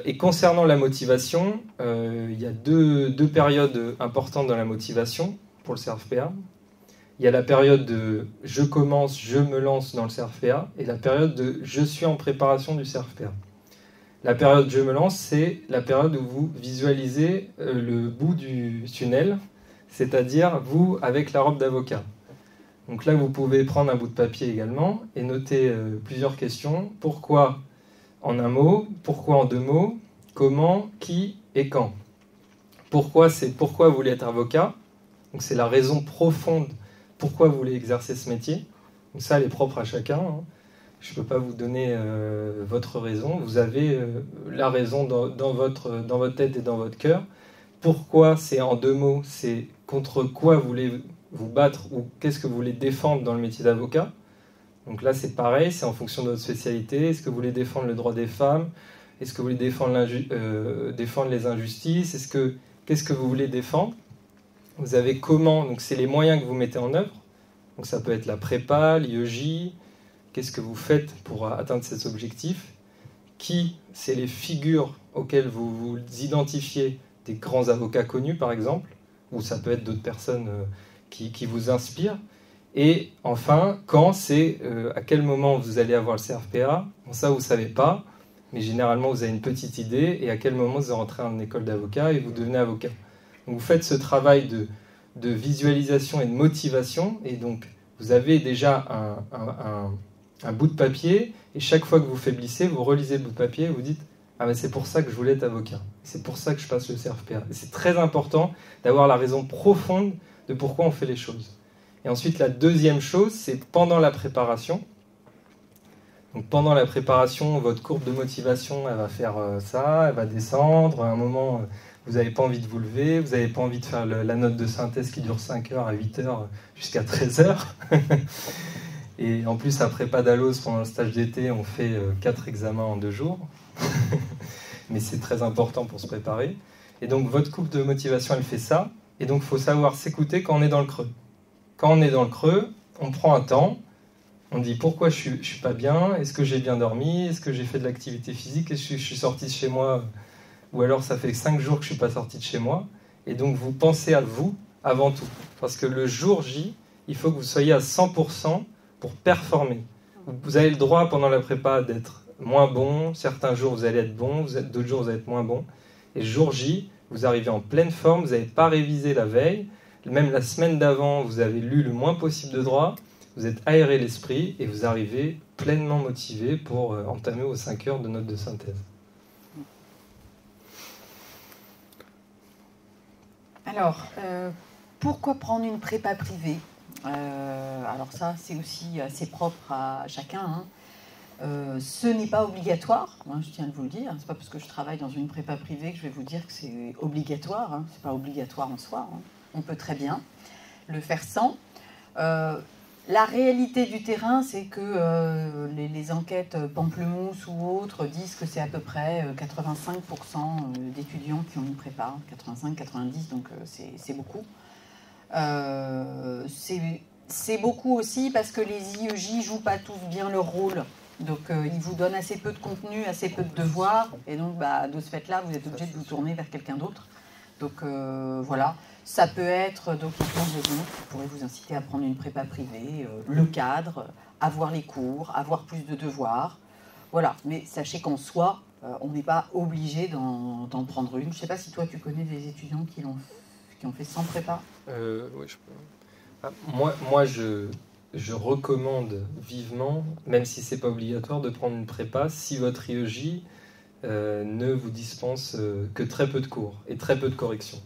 Et concernant la motivation, il y a deux périodes importantes dans la motivation pour le CRFPA. Il y a la période de « je commence, je me lance dans le CRFPA » et la période de « je suis en préparation du CRFPA ». La période « je me lance », c'est la période où vous visualisez le bout du tunnel, c'est-à-dire vous avec la robe d'avocat. Donc là, vous pouvez prendre un bout de papier également et noter plusieurs questions. Pourquoi en un mot, pourquoi en 2 mots, comment, qui et quand. Pourquoi, c'est pourquoi vous voulez être avocat. Donc c'est la raison profonde pourquoi vous voulez exercer ce métier. Donc ça, elle est propre à chacun. Je ne peux pas vous donner votre raison. Vous avez la raison dans votre tête et dans votre cœur. Pourquoi, c'est en 2 mots, c'est contre quoi vous voulez vous battre ou qu'est-ce que vous voulez défendre dans le métier d'avocat. Donc là, c'est pareil, c'est en fonction de votre spécialité. Est-ce que vous voulez défendre le droit des femmes? Est-ce que vous voulez défendre les injustices? Qu'est-ce que vous voulez défendre? Vous avez comment, donc c'est les moyens que vous mettez en œuvre. Donc ça peut être la prépa, l'IEJ. Qu'est-ce que vous faites pour atteindre ces objectifs? Qui, c'est les figures auxquelles vous vous identifiez, des grands avocats connus par exemple, ou ça peut être d'autres personnes qui vous inspirent. Et enfin, quand, c'est à quel moment vous allez avoir le CRFPA. Bon, ça, vous ne savez pas, mais généralement, vous avez une petite idée, et à quel moment vous rentrez en école d'avocat et vous devenez avocat. Donc, vous faites ce travail de visualisation et de motivation, et donc, vous avez déjà un bout de papier, et chaque fois que vous faiblissez, vous relisez le bout de papier, et vous dites « Ah, mais c'est pour ça que je voulais être avocat. C'est pour ça que je passe le CRFPA. » Et c'est très important d'avoir la raison profonde de pourquoi on fait les choses. Et ensuite, la deuxième chose, c'est pendant la préparation. Donc, pendant la préparation, votre courbe de motivation, elle va faire ça, elle va descendre. À un moment, vous n'avez pas envie de vous lever, vous n'avez pas envie de faire la note de synthèse qui dure 5 heures à 8 heures jusqu'à 13 heures. Et en plus, après pas d'alose, pendant le stage d'été, on fait 4 examens en 2 jours. Mais c'est très important pour se préparer. Et donc, votre courbe de motivation, elle fait ça. Et donc, il faut savoir s'écouter quand on est dans le creux. Quand on est dans le creux, on prend un temps, on dit pourquoi je ne suis pas bien, est-ce que j'ai bien dormi, est-ce que j'ai fait de l'activité physique, est-ce que je suis sorti de chez moi, ou alors ça fait 5 jours que je ne suis pas sorti de chez moi. Et donc vous pensez à vous avant tout. Parce que le jour J, il faut que vous soyez à 100% pour performer. Vous avez le droit pendant la prépa d'être moins bon, certains jours vous allez être bon, d'autres jours vous allez être moins bon. Et le jour J, vous arrivez en pleine forme, vous n'avez pas révisé la veille, même la semaine d'avant, vous avez lu le moins possible de droit, vous êtes aéré l'esprit et vous arrivez pleinement motivé pour entamer vos 5 heures de notes de synthèse. Alors, pourquoi prendre une prépa privée? Alors ça, c'est aussi assez propre à chacun. Ce n'est pas obligatoire, je tiens à vous le dire. C'est pas parce que je travaille dans une prépa privée que je vais vous dire que c'est obligatoire. C'est pas obligatoire en soi. On peut très bien le faire sans. La réalité du terrain, c'est que les enquêtes Pamplemousse ou autres disent que c'est à peu près 85% d'étudiants qui ont une prépa, 85-90, donc c'est beaucoup. C'est beaucoup aussi parce que les IEJ ne jouent pas tous bien leur rôle. Donc ils vous donnent assez peu de contenu, assez peu de devoirs, et donc de ce fait-là, vous êtes obligé de vous tourner vers quelqu'un d'autre. Donc voilà. Ça peut être, donc il y a plein de raisons qui pourraient vous inciter à prendre une prépa privée, le cadre, avoir les cours, avoir plus de devoirs. Voilà, mais sachez qu'en soi, on n'est pas obligé d'en prendre une. Je ne sais pas si toi tu connais des étudiants qui ont fait sans prépa. Oui, moi je recommande vivement, même si ce n'est pas obligatoire, de prendre une prépa si votre IEJ ne vous dispense que très peu de cours et très peu de corrections.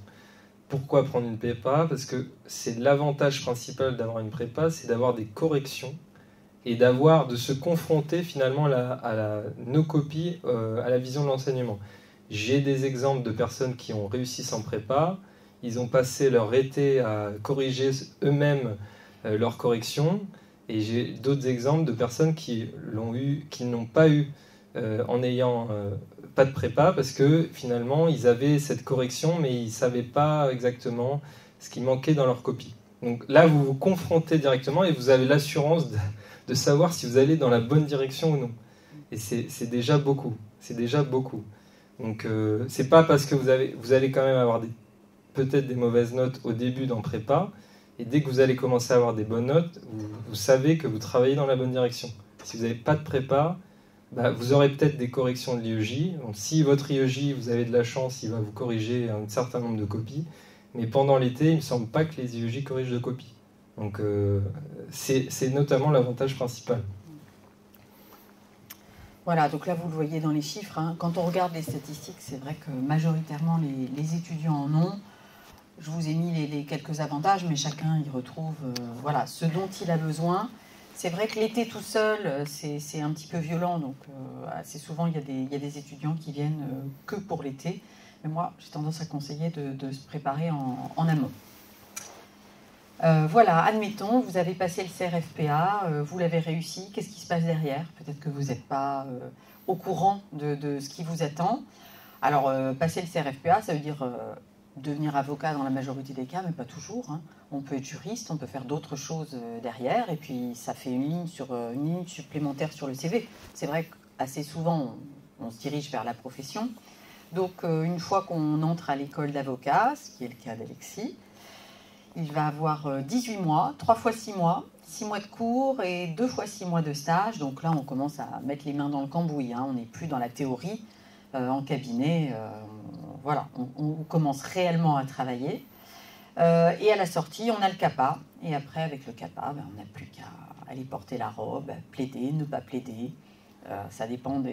Pourquoi prendre une prépa? Parce que c'est l'avantage principal d'avoir une prépa, c'est d'avoir des corrections et de se confronter finalement à nos copies, à la vision de l'enseignement. J'ai des exemples de personnes qui ont réussi sans prépa, ils ont passé leur été à corriger eux-mêmes leurs corrections, et j'ai d'autres exemples de personnes qui n'ont pas eu en n'ayant pas de prépa, parce que finalement ils avaient cette correction, mais ils ne savaient pas exactement ce qui manquait dans leur copie. Donc là, vous vous confrontez directement et vous avez l'assurance de savoir si vous allez dans la bonne direction ou non. Et c'est déjà beaucoup. C'est déjà beaucoup. Donc c'est pas parce que vous allez quand même avoir peut-être des mauvaises notes au début dans prépa, et dès que vous allez commencer à avoir des bonnes notes, vous savez que vous travaillez dans la bonne direction. Si vous n'avez pas de prépa, vous aurez peut-être des corrections de l'IEJ. Donc, si votre IEJ, vous avez de la chance, il va vous corriger un certain nombre de copies. Mais pendant l'été, il ne me semble pas que les IEJ corrigent de copies. Donc c'est notamment l'avantage principal. Voilà, donc là vous le voyez dans les chiffres, hein. Quand on regarde les statistiques, c'est vrai que majoritairement les étudiants en ont. Je vous ai mis les quelques avantages, mais chacun y retrouve voilà, ce dont il a besoin. C'est vrai que l'été tout seul, c'est un petit peu violent, donc assez souvent il y a des étudiants qui viennent que pour l'été. Mais moi, j'ai tendance à conseiller de se préparer en amont. Voilà, admettons, vous avez passé le CRFPA, vous l'avez réussi, qu'est-ce qui se passe derrière? Peut-être que vous n'êtes pas au courant de ce qui vous attend. Alors, passer le CRFPA, ça veut dire devenir avocat dans la majorité des cas, mais pas toujours, hein. On peut être juriste, on peut faire d'autres choses derrière, et puis ça fait une ligne supplémentaire sur le CV. C'est vrai qu'assez souvent, on se dirige vers la profession. Donc, une fois qu'on entre à l'école d'avocat, ce qui est le cas d'Alexis, il va avoir 18 mois, 3 fois 6 mois, 6 mois de cours et 2 fois 6 mois de stage. Donc là, on commence à mettre les mains dans le cambouis, hein. On n'est plus dans la théorie en cabinet. Voilà, on commence réellement à travailler. Et à la sortie, on a le CAPA. Et après, avec le CAPA, on n'a plus qu'à aller porter la robe, plaider, ne pas plaider. Ça dépend on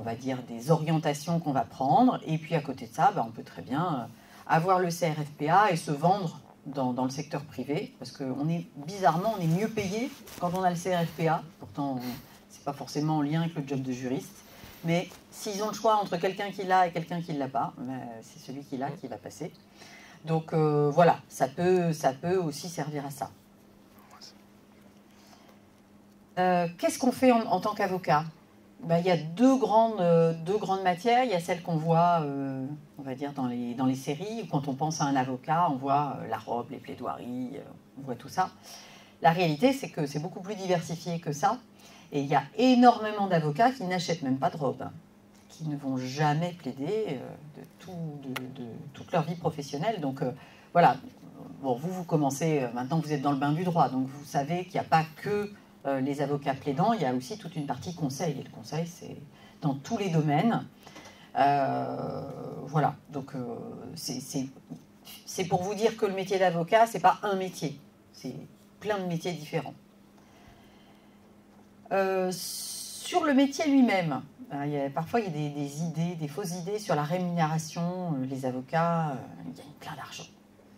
va dire, des orientations qu'on va prendre. Et puis à côté de ça, on peut très bien avoir le CRFPA et se vendre dans le secteur privé, parce que bizarrement, on est mieux payé quand on a le CRFPA. Pourtant, c'est pas forcément en lien avec le job de juriste. Mais s'ils ont le choix entre quelqu'un qui l'a et quelqu'un qui ne l'a pas, c'est celui qui l'a qui va passer. Donc voilà, ça peut aussi servir à ça. Qu'est-ce qu'on fait en tant qu'avocat? Il y a deux grandes matières. Il y a celle qu'on voit, on va dire, dans les séries. Quand on pense à un avocat, on voit la robe, les plaidoiries, on voit tout ça. La réalité, c'est que c'est beaucoup plus diversifié que ça. Et il y a énormément d'avocats qui n'achètent même pas de robe, qui ne vont jamais plaider de toute leur vie professionnelle. Donc voilà, bon, vous commencez, maintenant vous êtes dans le bain du droit, donc vous savez qu'il n'y a pas que les avocats plaidants, il y a aussi toute une partie conseil. Et le conseil, c'est dans tous les domaines. Voilà, donc c'est pour vous dire que le métier d'avocat, c'est pas un métier, c'est plein de métiers différents. Sur le métier lui-même, parfois il y a des idées, des fausses idées sur la rémunération. Les avocats, ils gagnent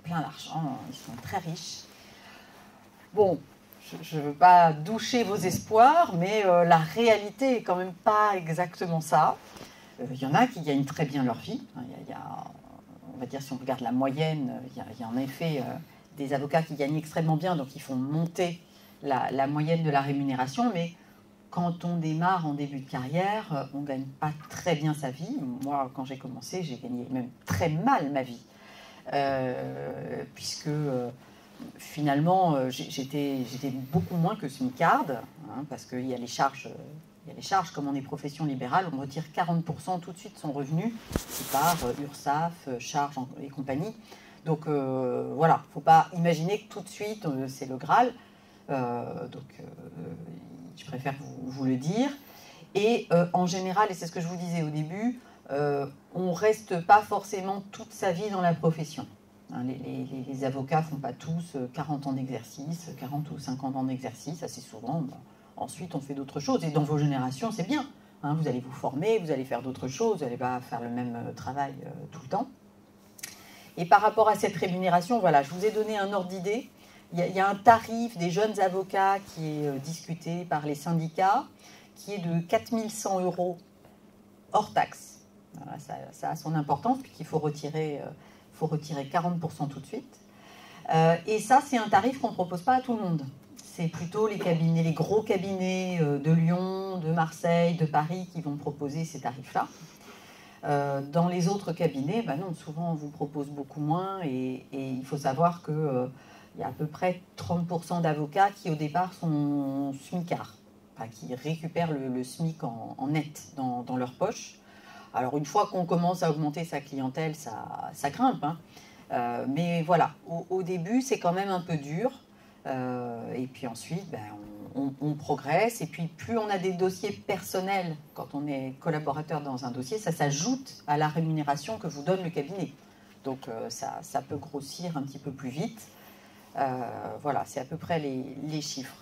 plein d'argent, ils sont très riches. Bon, je ne veux pas doucher vos espoirs, mais la réalité est quand même pas exactement ça. Il y en a qui gagnent très bien leur vie. On va dire, si on regarde la moyenne, il y a en effet des avocats qui gagnent extrêmement bien, donc ils font monter la moyenne de la rémunération, mais quand on démarre en début de carrière, on ne gagne pas très bien sa vie. Moi, quand j'ai commencé, j'ai gagné même très mal ma vie, puisque finalement, j'étais beaucoup moins que SMICARD, hein, parce qu'il y a les charges. Il y a les charges, comme on est profession libérale, on retire 40% tout de suite de son revenu, qui part URSSAF, charges et compagnie. Donc voilà, il ne faut pas imaginer que tout de suite, c'est le Graal. Je préfère vous le dire. Et en général, et c'est ce que je vous disais au début, on ne reste pas forcément toute sa vie dans la profession. Hein, les avocats ne font pas tous 40 ans d'exercice, 40 ou 50 ans d'exercice, assez souvent. Ensuite, on fait d'autres choses. Et dans vos générations, c'est bien. Hein, vous allez vous former, vous allez faire d'autres choses, vous n'allez pas faire le même travail tout le temps. Et par rapport à cette rémunération, voilà, je vous ai donné un ordre d'idée. Il y a un tarif des jeunes avocats qui est discuté par les syndicats, qui est de 4 100 € hors taxe. Voilà, ça a son importance, puisqu'il faut retirer 40% tout de suite. Et ça, c'est un tarif qu'on ne propose pas à tout le monde. C'est plutôt les cabinets, les gros cabinets de Lyon, de Marseille, de Paris qui vont proposer ces tarifs-là. Dans les autres cabinets, non, souvent on vous propose beaucoup moins et il faut savoir qu'il y a à peu près 30% d'avocats qui au départ sont smicards, enfin, qui récupèrent le SMIC en net dans leur poche. Alors une fois qu'on commence à augmenter sa clientèle, ça grimpe, hein. Mais voilà, au début c'est quand même un peu dur. Et puis ensuite, on progresse. Et puis plus on a des dossiers personnels, quand on est collaborateur dans un dossier, ça s'ajoute à la rémunération que vous donne le cabinet. Donc ça peut grossir un petit peu plus vite. Voilà, c'est à peu près les chiffres.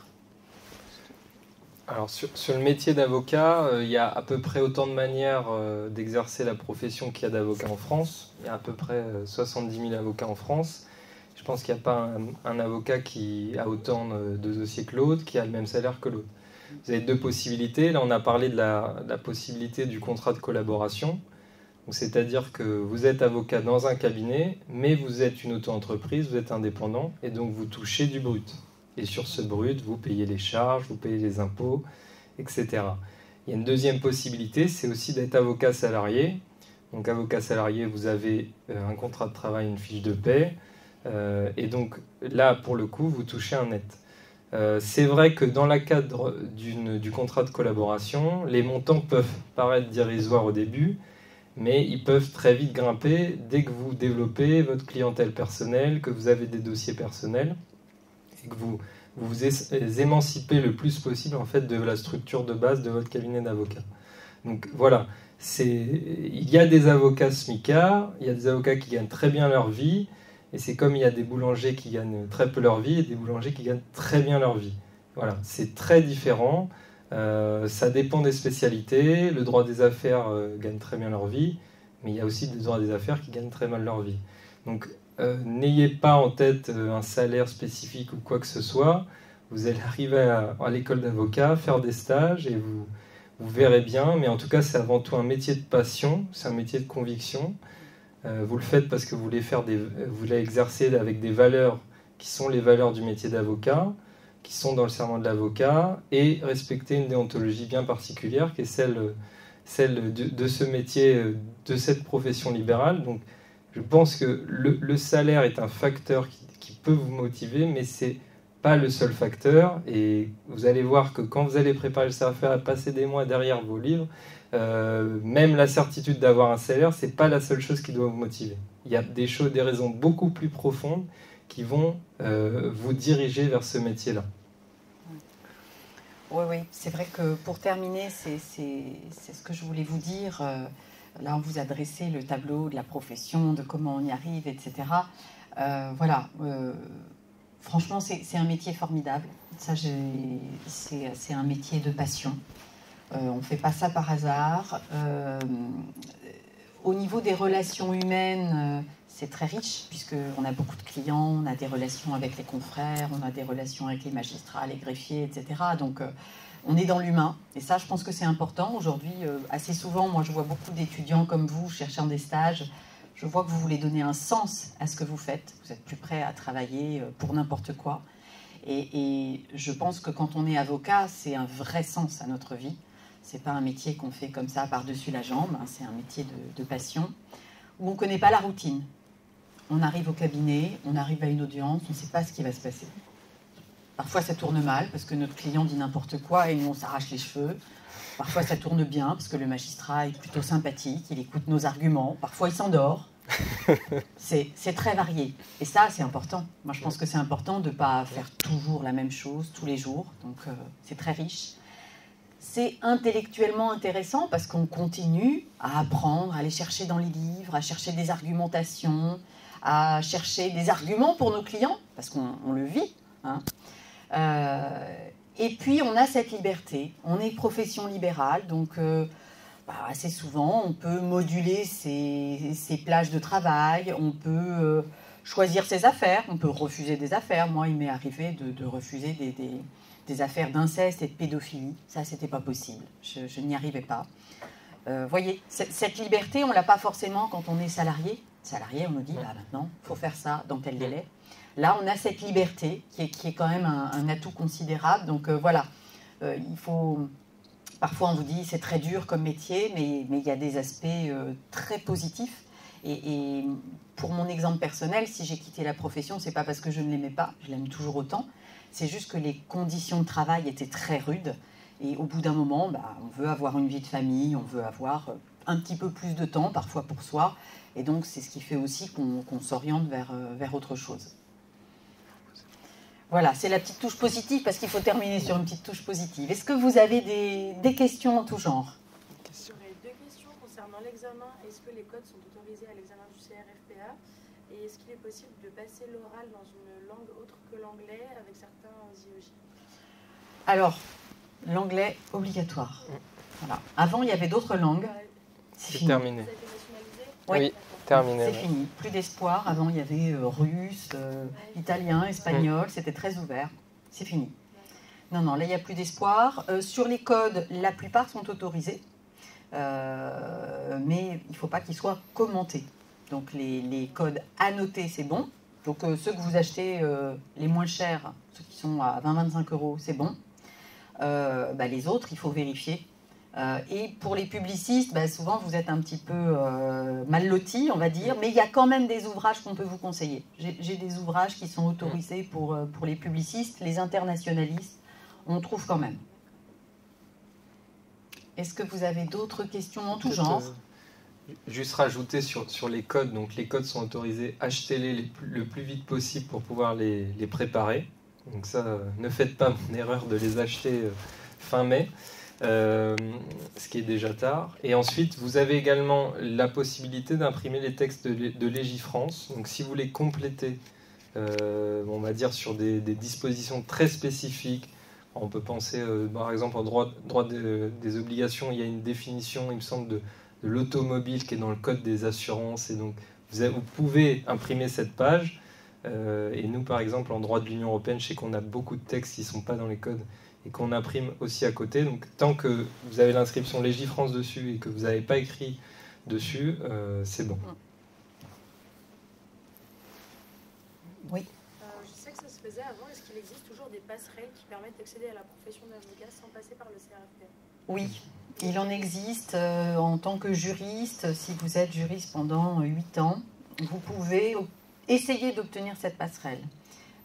Alors sur le métier d'avocat, il y a à peu près autant de manières d'exercer la profession qu'il y a d'avocats en France. Il y a à peu près 70 000 avocats en France. Je pense qu'il n'y a pas un avocat qui a autant de dossiers que l'autre, qui a le même salaire que l'autre. Vous avez deux possibilités. Là, on a parlé de la possibilité du contrat de collaboration. C'est-à-dire que vous êtes avocat dans un cabinet, mais vous êtes une auto-entreprise, vous êtes indépendant, et donc vous touchez du brut. Et sur ce brut, vous payez les charges, vous payez les impôts, etc. Il y a une deuxième possibilité, c'est aussi d'être avocat salarié. Donc avocat salarié, vous avez un contrat de travail, une fiche de paie. Et donc là, pour le coup, vous touchez un net. C'est vrai que dans le cadre du contrat de collaboration, les montants peuvent paraître dérisoires au début, mais ils peuvent très vite grimper dès que vous développez votre clientèle personnelle, que vous avez des dossiers personnels, et que vous vous émancipez le plus possible en fait, de la structure de base de votre cabinet d'avocat. Donc voilà, il y a des avocats smicards, il y a des avocats qui gagnent très bien leur vie, et c'est comme il y a des boulangers qui gagnent très peu leur vie et des boulangers qui gagnent très bien leur vie. Voilà, c'est très différent. Ça dépend des spécialités. Le droit des affaires gagne très bien leur vie, mais il y a aussi des droits des affaires qui gagnent très mal leur vie. Donc, n'ayez pas en tête un salaire spécifique ou quoi que ce soit. Vous allez arriver à l'école d'avocat, faire des stages et vous verrez bien. Mais en tout cas, c'est avant tout un métier de passion, c'est un métier de conviction. Vous le faites parce que vous voulez exercer avec des valeurs qui sont les valeurs du métier d'avocat, qui sont dans le serment de l'avocat, et respecter une déontologie bien particulière, qui est celle de ce métier, de cette profession libérale. Donc, je pense que le salaire est un facteur qui peut vous motiver, mais c'est pas le seul facteur. Et vous allez voir que quand vous allez préparer le savoir-faire, passer des mois derrière vos livres, même la certitude d'avoir un salaire, c'est pas la seule chose qui doit vous motiver. Il y a des raisons beaucoup plus profondes qui vont vous diriger vers ce métier-là. Oui, c'est vrai que pour terminer, c'est ce que je voulais vous dire. Là, on vous a dressé le tableau de la profession, de comment on y arrive, etc. Voilà. Franchement, c'est un métier formidable. Ça, c'est un métier de passion. On ne fait pas ça par hasard. Au niveau des relations humaines, c'est très riche, puisqu'on a beaucoup de clients, on a des relations avec les confrères, on a des relations avec les magistrats, les greffiers, etc. Donc, on est dans l'humain. Et ça, je pense que c'est important. Aujourd'hui, assez souvent, moi, je vois beaucoup d'étudiants comme vous cherchant des stages. Je vois que vous voulez donner un sens à ce que vous faites. Vous êtes plus prêt à travailler pour n'importe quoi. Et je pense que quand on est avocat, c'est un vrai sens à notre vie. C'est pas un métier qu'on fait comme ça par-dessus la jambe, hein, c'est un métier de passion, où on ne connaît pas la routine. On arrive au cabinet, on arrive à une audience, on ne sait pas ce qui va se passer. Parfois ça tourne mal, parce que notre client dit n'importe quoi et nous on s'arrache les cheveux. Parfois ça tourne bien, parce que le magistrat est plutôt sympathique, il écoute nos arguments. Parfois il s'endort. C'est très varié. Et ça, c'est important. Moi, je pense que c'est important de ne pas faire toujours la même chose tous les jours. Donc, c'est très riche. C'est intellectuellement intéressant parce qu'on continue à apprendre, à aller chercher dans les livres, à chercher des argumentations, à chercher des arguments pour nos clients, parce qu'on le vit. Hein. Et puis, on a cette liberté. On est profession libérale, donc assez souvent, on peut moduler ses plages de travail, on peut choisir ses affaires, on peut refuser des affaires. Moi, il m'est arrivé de refuser des affaires d'inceste et de pédophilie. Ça, c'était pas possible. Je n'y arrivais pas. Voyez, cette liberté, on ne l'a pas forcément quand on est salarié. Salarié, on nous dit, maintenant, il faut faire ça dans tel délai. Là, on a cette liberté qui est quand même un atout considérable. Donc voilà, il faut... Parfois, on vous dit, c'est très dur comme métier, mais il y a des aspects très positifs. Et pour mon exemple personnel, si j'ai quitté la profession, ce n'est pas parce que je ne l'aimais pas, je l'aime toujours autant. C'est juste que les conditions de travail étaient très rudes. Et au bout d'un moment, on veut avoir une vie de famille, on veut avoir un petit peu plus de temps, parfois pour soi. Et donc, c'est ce qui fait aussi qu'on s'oriente vers autre chose. Voilà, c'est la petite touche positive, parce qu'il faut terminer sur une petite touche positive. Est-ce que vous avez des questions en tout genre? J'aurais deux questions concernant l'examen. Est-ce que les codes sont autorisés à l'examen du CRFPA? Et est-ce qu'il est possible de passer l'oral dans une langue autre que l'anglais avec certains IOJ? Alors, l'anglais obligatoire. Voilà. Avant, il y avait d'autres langues. C'est terminé. Ça a été nationalisé? Oui, terminé. C'est fini. Plus d'espoir. Avant, il y avait russe, italien, espagnol. C'était très ouvert. C'est fini. Non, là, il n'y a plus d'espoir. Sur les codes, la plupart sont autorisés. Mais il ne faut pas qu'ils soient commentés. Donc, les codes annotés, c'est bon. Donc, ceux que vous achetez les moins chers, ceux qui sont à 20-25 €, c'est bon. Les autres, il faut vérifier. Et pour les publicistes, souvent vous êtes un petit peu mal lotis, on va dire, mais il y a quand même des ouvrages qu'on peut vous conseiller. J'ai des ouvrages qui sont autorisés pour les publicistes, les internationalistes, on trouve quand même. Est-ce que vous avez d'autres questions en tout genre? Juste rajouter sur les codes, donc les codes sont autorisés, achetez-les le plus vite possible pour pouvoir les préparer. Donc ça, ne faites pas mon erreur de les acheter fin mai. Ce qui est déjà tard. Et ensuite, vous avez également la possibilité d'imprimer les textes de Légifrance. Donc, si vous les complétez, on va dire sur des dispositions très spécifiques, on peut penser, par exemple, en droit des obligations, il y a une définition, il me semble, de l'automobile qui est dans le code des assurances. Et donc, vous pouvez imprimer cette page. Et nous, par exemple, en droit de l'Union européenne, je sais qu'on a beaucoup de textes qui ne sont pas dans les codes et qu'on imprime aussi à côté. Donc, tant que vous avez l'inscription Légifrance dessus et que vous n'avez pas écrit dessus, c'est bon. Oui. Je sais que ça se faisait avant. Est-ce qu'il existe toujours des passerelles qui permettent d'accéder à la profession d'avocat sans passer par le CRFPA? Oui, il en existe en tant que juriste. Si vous êtes juriste pendant 8 ans, vous pouvez essayer d'obtenir cette passerelle.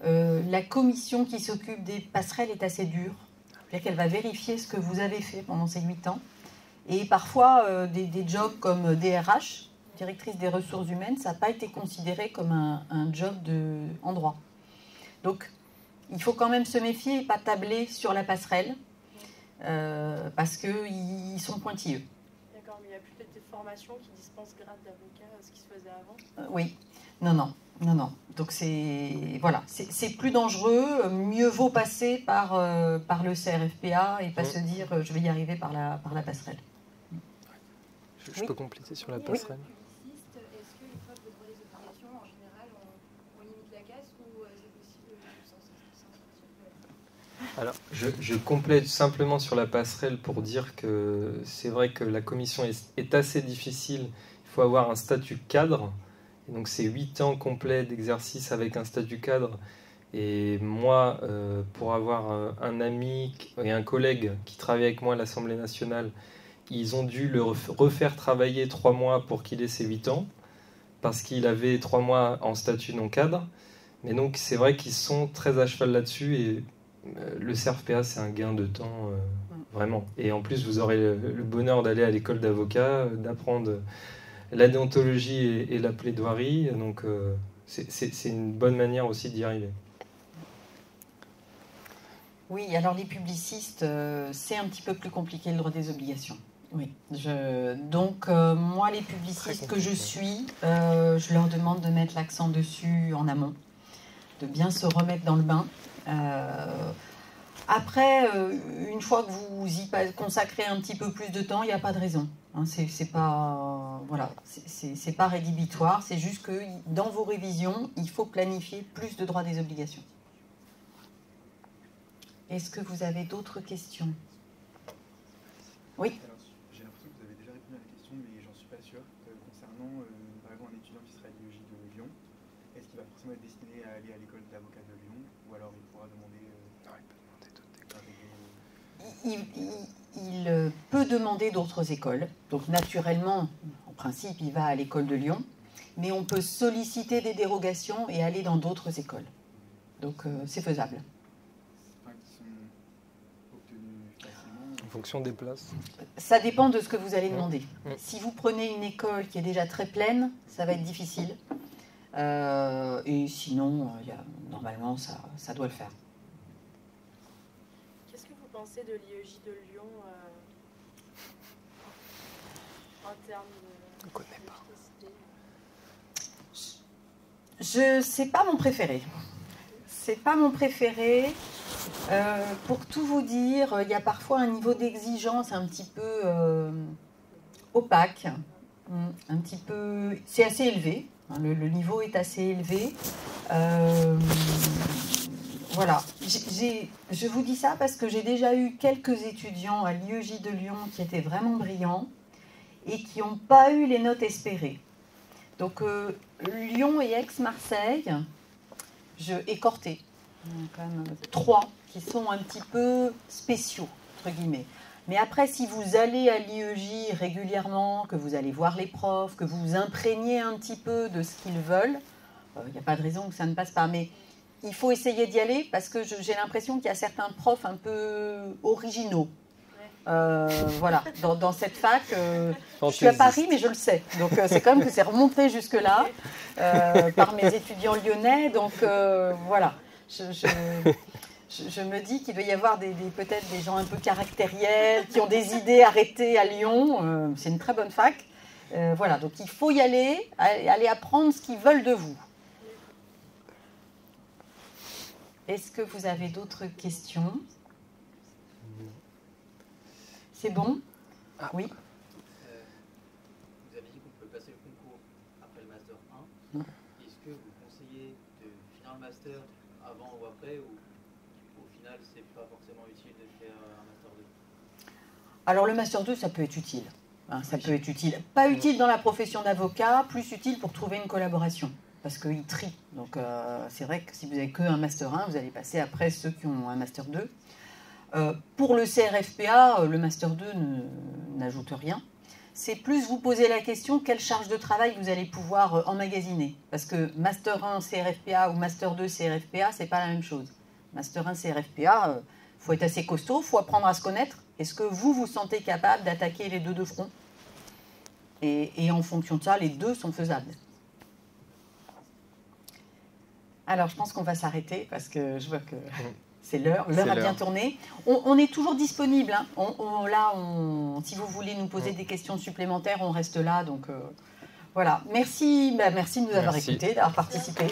La commission qui s'occupe des passerelles est assez dure. C'est-à-dire qu'elle va vérifier ce que vous avez fait pendant ces 8 ans. Et parfois, des jobs comme DRH, directrice des ressources humaines, ça n'a pas été considéré comme un job en droit. Donc, il faut quand même se méfier et pas tabler sur la passerelle, parce qu'ils sont pointilleux. D'accord, mais il y a peut-être des formations qui dispensent grade d'avocat, ce qui se faisait avant? Oui, non. Donc c'est plus dangereux, mieux vaut passer par le CRFPA et pas se dire je vais y arriver par la passerelle. Je peux compléter sur la passerelle? Est-ce que les preuves de droits des obligations, en général, on limite la casse ou c'est possible sans? Alors, je complète simplement sur la passerelle pour dire que c'est vrai que la commission est assez difficile. Il faut avoir un statut cadre. Et donc, c'est 8 ans complets d'exercice avec un statut cadre. Et moi, pour avoir un ami et un collègue qui travaille avec moi à l'Assemblée nationale, ils ont dû le refaire travailler 3 mois pour qu'il ait ses 8 ans, parce qu'il avait 3 mois en statut non cadre. Mais donc, c'est vrai qu'ils sont très à cheval là-dessus. Et le CRFPA, c'est un gain de temps, vraiment. Et en plus, vous aurez le bonheur d'aller à l'école d'avocat, d'apprendre la déontologie et la plaidoirie. Donc, c'est une bonne manière aussi d'y arriver. Oui, alors les publicistes, c'est un petit peu plus compliqué le droit des obligations. Oui. Donc, moi, les publicistes que je suis, je leur demande de mettre l'accent dessus en amont, de bien se remettre dans le bain. Après, une fois que vous y consacrez un petit peu plus de temps, il n'y a pas de raison. Hein, c'est pas, voilà, c'est pas rédhibitoire, c'est juste que dans vos révisions, il faut planifier plus de droits des obligations. Est-ce que vous avez d'autres questions? Oui. Alors, j'ai l'impression que vous avez déjà répondu à la question, mais j'en suis pas sûr. Concernant, par exemple, un étudiant qui sera à l'IEJ de Lyon, est-ce qu'il va forcément être destiné à aller à l'école d'avocat de Lyon, ou alors il pourra demander... Non, il peut demander d'autres écoles. Il peut demander d'autres écoles. Donc naturellement, en principe, il va à l'école de Lyon, mais on peut solliciter des dérogations et aller dans d'autres écoles. Donc c'est faisable. En fonction des places. Ça dépend de ce que vous allez demander. Si vous prenez une école qui est déjà très pleine, ça va être difficile. Et sinon, normalement, ça doit le faire. Qu'est-ce que vous pensez de l'IEJ de Lyon en termes de... On ne connaît pas. C'est pas mon préféré. C'est pas mon préféré. Pour tout vous dire, il y a parfois un niveau d'exigence un petit peu opaque, un petit peu. C'est assez élevé. Hein, le niveau est assez élevé. Voilà. Je vous dis ça parce que j'ai déjà eu quelques étudiants à l'IEJ de Lyon qui étaient vraiment brillants et qui n'ont pas eu les notes espérées. Donc Lyon et Aix-Marseille, et Corté, quand même 3 qui sont un petit peu spéciaux, entre guillemets. Mais après, si vous allez à l'IEJ régulièrement, que vous allez voir les profs, que vous vous imprégnez un petit peu de ce qu'ils veulent, il n'y a pas de raison que ça ne passe pas. Mais il faut essayer d'y aller parce que j'ai l'impression qu'il y a certains profs un peu originaux. Voilà, dans cette fac, je suis à Paris, mais je le sais. Donc c'est quand même que c'est remonté jusque-là par mes étudiants lyonnais. Donc voilà, je me dis qu'il doit y avoir peut-être des gens un peu caractériels, qui ont des idées arrêtées à Lyon. C'est une très bonne fac. Voilà, donc il faut y aller apprendre ce qu'ils veulent de vous. Est-ce que vous avez d'autres questions ? C'est bon ? Oui. Vous avez dit qu'on peut passer le concours après le Master 1. Est-ce que vous conseillez de finir le Master avant ou après, ou au final, c'est pas forcément utile de faire un Master 2 ? Alors, le Master 2, ça peut être utile. Hein, ça peut être utile. Pas utile dans la profession d'avocat, plus utile pour trouver une collaboration. Parce qu'ils trient. Donc, c'est vrai que si vous n'avez qu'un Master 1, vous allez passer après ceux qui ont un Master 2. Pour le CRFPA, le Master 2 n'ajoute rien. C'est plus vous poser la question quelle charge de travail vous allez pouvoir emmagasiner. Parce que Master 1 CRFPA ou Master 2 CRFPA, c'est pas la même chose. Master 1 CRFPA, faut être assez costaud, faut apprendre à se connaître. Est-ce que vous vous sentez capable d'attaquer les deux de front ? Et en fonction de ça, les deux sont faisables. Alors, je pense qu'on va s'arrêter parce que je vois que... C'est l'heure a bien tourné. On est toujours disponible. Hein. Si vous voulez nous poser des questions supplémentaires, on reste là. Donc voilà. Merci de nous avoir écoutés, d'avoir participé.